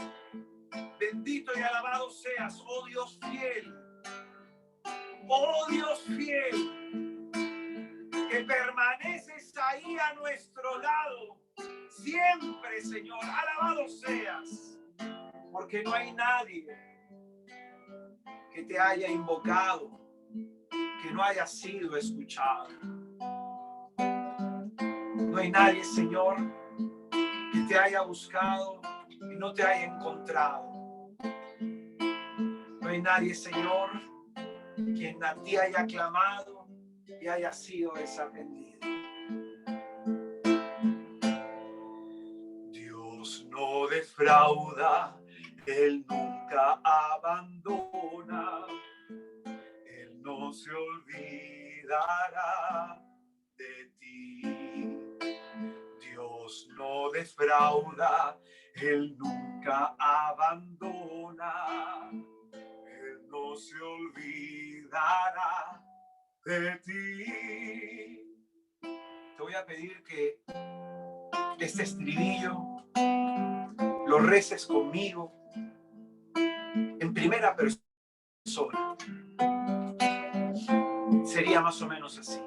A: bendito y alabado seas, oh Dios fiel, oh Dios fiel, que permaneces ahí a nuestro lado siempre, Señor. Alabado seas, porque no hay nadie que te haya invocado que no haya sido escuchado. No hay nadie, Señor, que te haya buscado y no te haya encontrado. No hay nadie, Señor, quien a ti haya clamado y haya sido desatendido. Dios no defrauda, Él nunca abandona, se olvidará de ti. Dios no defrauda, Él nunca abandona, Él no se olvidará de ti. Te voy a pedir que este estribillo lo reces conmigo en primera persona. Sería más o menos así.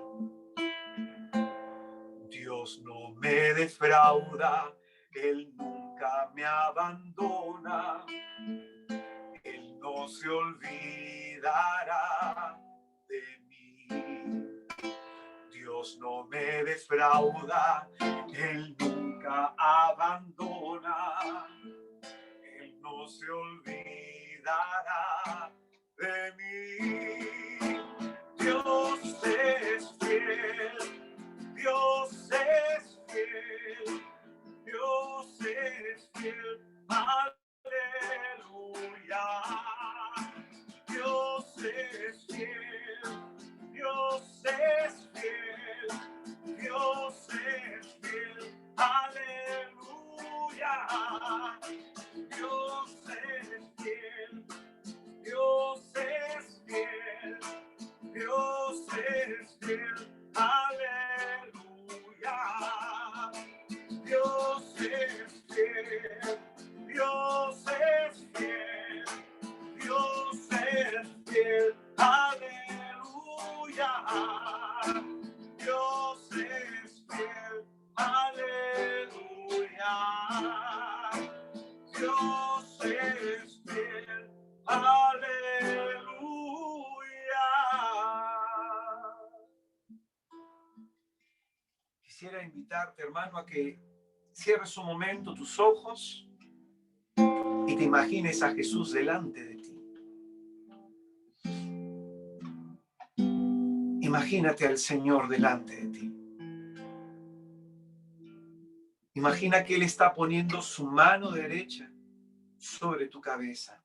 A: Dios no me defrauda, Él nunca me abandona, Él no se olvidará de mí. Dios no me defrauda, Él nunca abandona, Él no se olvidará de mí. Dios es fiel, Dios es fiel, Dios es fiel, aleluya. Dios es fiel, Dios es fiel, Dios es fiel, aleluya. Dios es fiel, Dios es fiel, Dios es fiel, aleluya. Dios es fiel, Dios es fiel, Dios es fiel, aleluya. Dios es fiel, aleluya. Dios es fiel, aleluya. Quisiera invitarte, hermano, a que cierres un momento tus ojos y te imagines a Jesús delante de ti. Imagínate al Señor delante de ti. Imagina que Él está poniendo su mano derecha sobre tu cabeza.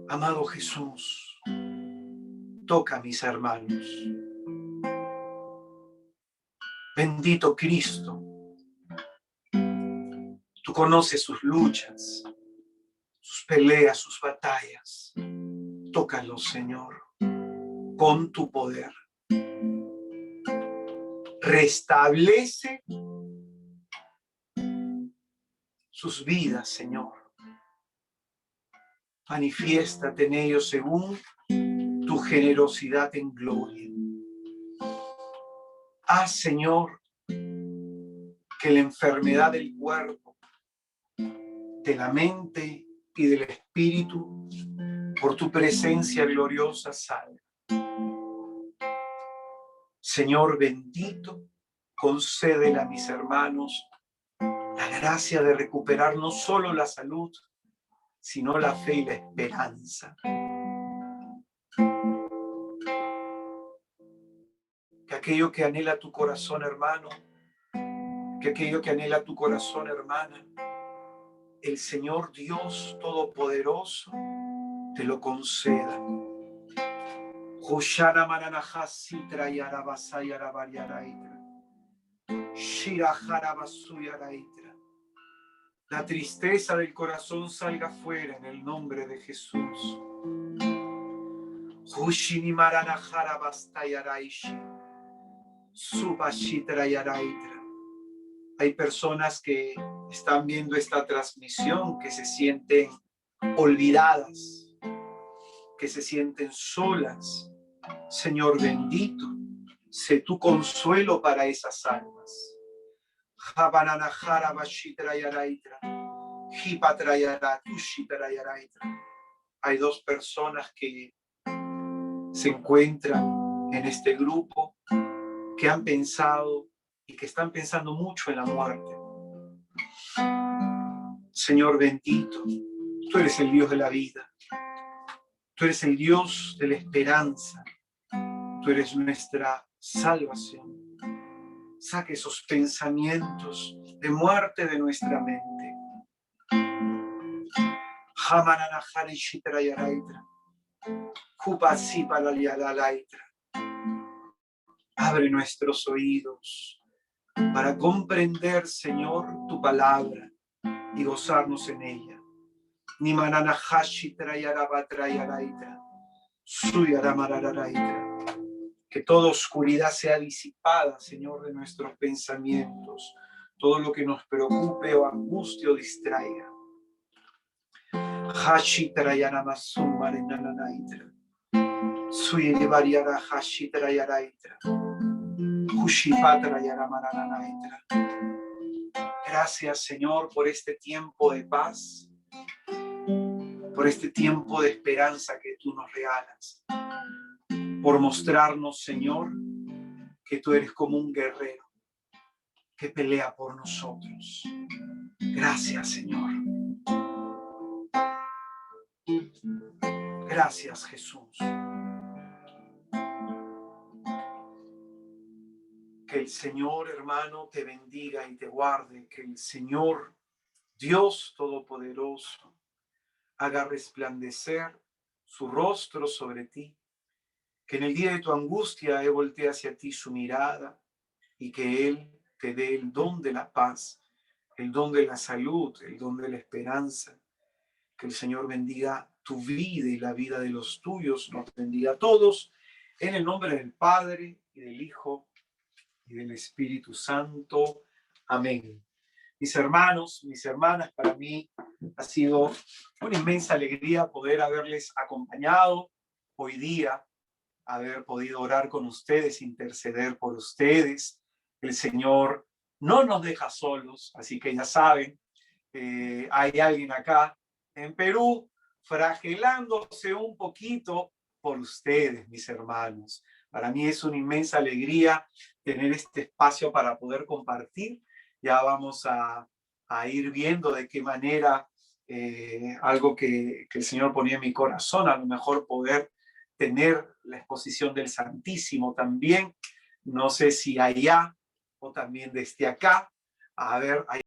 A: Amado Jesús, toca a mis hermanos. Bendito Cristo, tú conoces sus luchas, sus peleas, sus batallas. Tócalos, Señor, con tu poder. Restablece sus vidas, Señor. Manifiéstate en ellos según tu generosidad en gloria. Haz, Señor, que la enfermedad del cuerpo, de la mente y del espíritu, por tu presencia gloriosa salga. Señor bendito, concédele a mis hermanos la gracia de recuperar no solo la salud, sino la fe y la esperanza. Que aquello que anhela tu corazón, hermano, que aquello que anhela tu corazón, hermana, el Señor Dios Todopoderoso te lo conceda. La tristeza del corazón salga fuera en el nombre de Jesús. Hay personas que están viendo esta transmisión que se sienten olvidadas, que se sienten solas. Señor bendito, sé tu consuelo para esas almas. Hay dos personas que se encuentran en este grupo que han pensado y que están pensando mucho en la muerte. Señor bendito, tú eres el Dios de la vida, tú eres el Dios de la esperanza, tú eres nuestra salvación. Saque esos pensamientos de muerte de nuestra mente. Hamananahari Shitrayaraitra. Kupasi Palalialalaitra. Abre nuestros oídos para comprender, Señor, tu palabra y gozarnos en ella. Nimananahashi Trayarabatrayaraitra. Suyaramararaitra. Que toda oscuridad sea disipada, Señor, de nuestros pensamientos. Todo lo que nos preocupe o angustie o distraiga. Hashi Trayanamasummarenananaitra. Suyaribariara Hashi Trayaraitra. Hushipatra. Gracias, Señor, por este tiempo de paz, por este tiempo de esperanza que tú nos regalas, por mostrarnos, Señor, que tú eres como un guerrero que pelea por nosotros. Gracias, Señor. Gracias, Jesús. Que el Señor, hermano, te bendiga y te guarde. Que el Señor, Dios Todopoderoso, haga resplandecer su rostro sobre ti. Que en el día de tu angustia Él voltee hacia ti su mirada y que Él te dé el don de la paz, el don de la salud, el don de la esperanza. Que el Señor bendiga tu vida y la vida de los tuyos. Nos bendiga a todos. En el nombre del Padre y del Hijo y del Espíritu Santo. Amén. Mis hermanos, mis hermanas, para mí ha sido una inmensa alegría poder haberles acompañado hoy día, haber podido orar con ustedes, interceder por ustedes. El Señor no nos deja solos, así que ya saben, hay alguien acá en Perú fragelándose un poquito por ustedes, mis hermanos. Para mí es una inmensa alegría tener este espacio para poder compartir. Ya vamos a ir viendo de qué manera algo que el Señor ponía en mi corazón, a lo mejor poder tener la exposición del Santísimo también. No sé si allá o también desde acá. A ver,